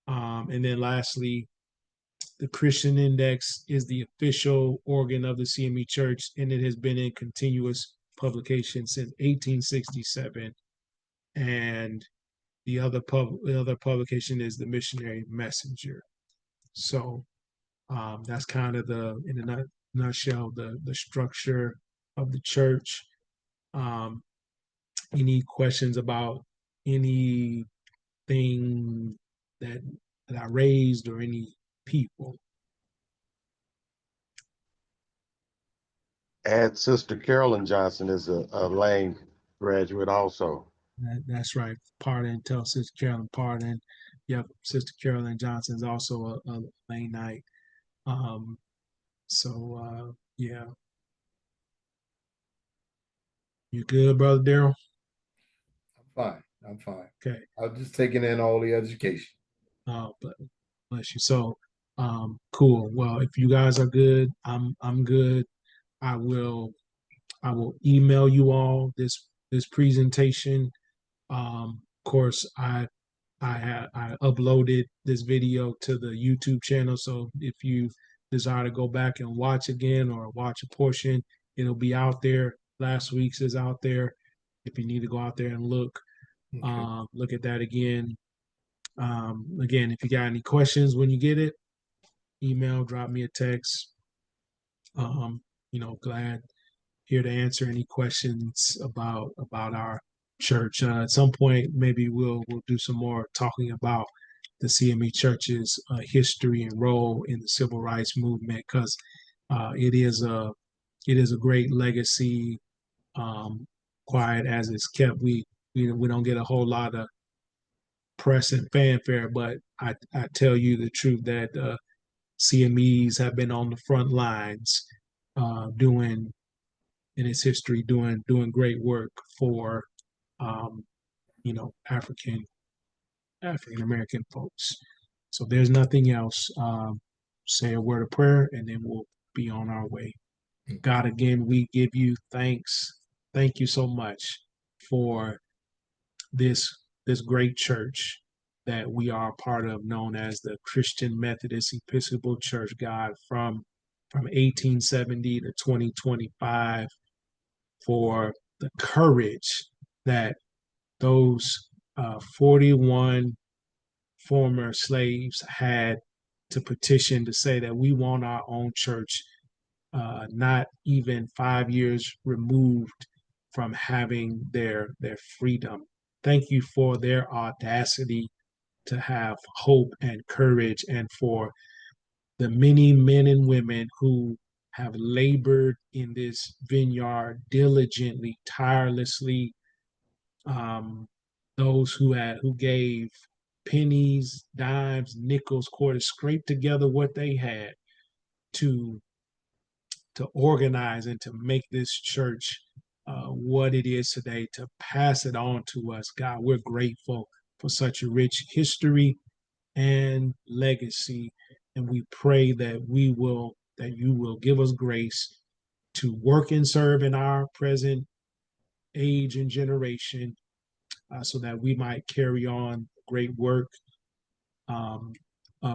Speaker 1: And then lastly, the Christian Index is the official organ of the CME Church, and it has been in continuous publication since 1867. And the other publication is the Missionary Messenger. So that's kind of in a nutshell, the structure of the church. Any questions about anything that I raised or any people?
Speaker 3: And Sister Carolyn Johnson is a Lane graduate also.
Speaker 1: That's right. Pardon, tell Sister Carolyn, pardon. Yep, Sister Carolyn Johnson is also a Lanite. Yeah. You good, Brother Daryl?
Speaker 2: I'm fine. I'm fine.
Speaker 1: Okay.
Speaker 2: I'm just taking in all the education.
Speaker 1: But bless you. So, cool. Well, if you guys are good, I'm good. I will email you all this presentation. Of course, I uploaded this video to the YouTube channel. So if you desire to go back and watch again or watch a portion, it'll be out there. Last week's is out there. If you need to go out there and look at that again. Again, if you got any questions when you get it, email, drop me a text. Glad here to answer any questions about our church. At some point, maybe we'll do some more talking about the CME Church's history and role in the civil rights movement, because it is a great legacy. Quiet as it's kept, we don't get a whole lot of press and fanfare, but I tell you the truth that CMEs have been on the front lines doing in its history, doing great work for African American folks. So there's nothing else. Say a word of prayer, and then we'll be on our way. God, again, we give you thanks. Thank you so much for this great church that we are a part of, known as the Christian Methodist Episcopal Church, God, from 1870 to 2025, for the courage that those 41 former slaves had to petition to say that we want our own church, not even 5 years removed from having their freedom. Thank you for their audacity to have hope and courage, and for the many men and women who have labored in this vineyard diligently, tirelessly. Those who gave pennies, dimes, nickels, quarters, scraped together what they had to organize and to make this church what it is today, to pass it on to us. God, we're grateful for such a rich history and legacy. And we pray that you will give us grace to work and serve in our present age and generation, so that we might carry on great work, um,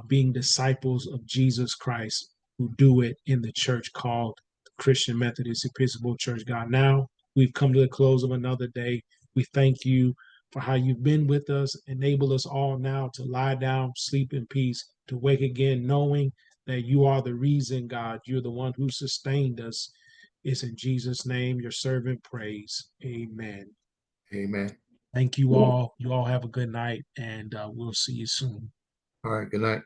Speaker 1: being disciples of Jesus Christ who do it in the church called the Christian Methodist Episcopal Church. God, now we've come to the close of another day. We thank you for how you've been with us. Enable us all now to lie down, sleep in peace, to wake again, knowing that you are the reason, God. You're the one who sustained us. It's in Jesus' name your servant prays. Amen.
Speaker 2: Amen.
Speaker 1: Thank you all. You all have a good night, and we'll see you soon.
Speaker 2: All right, good night.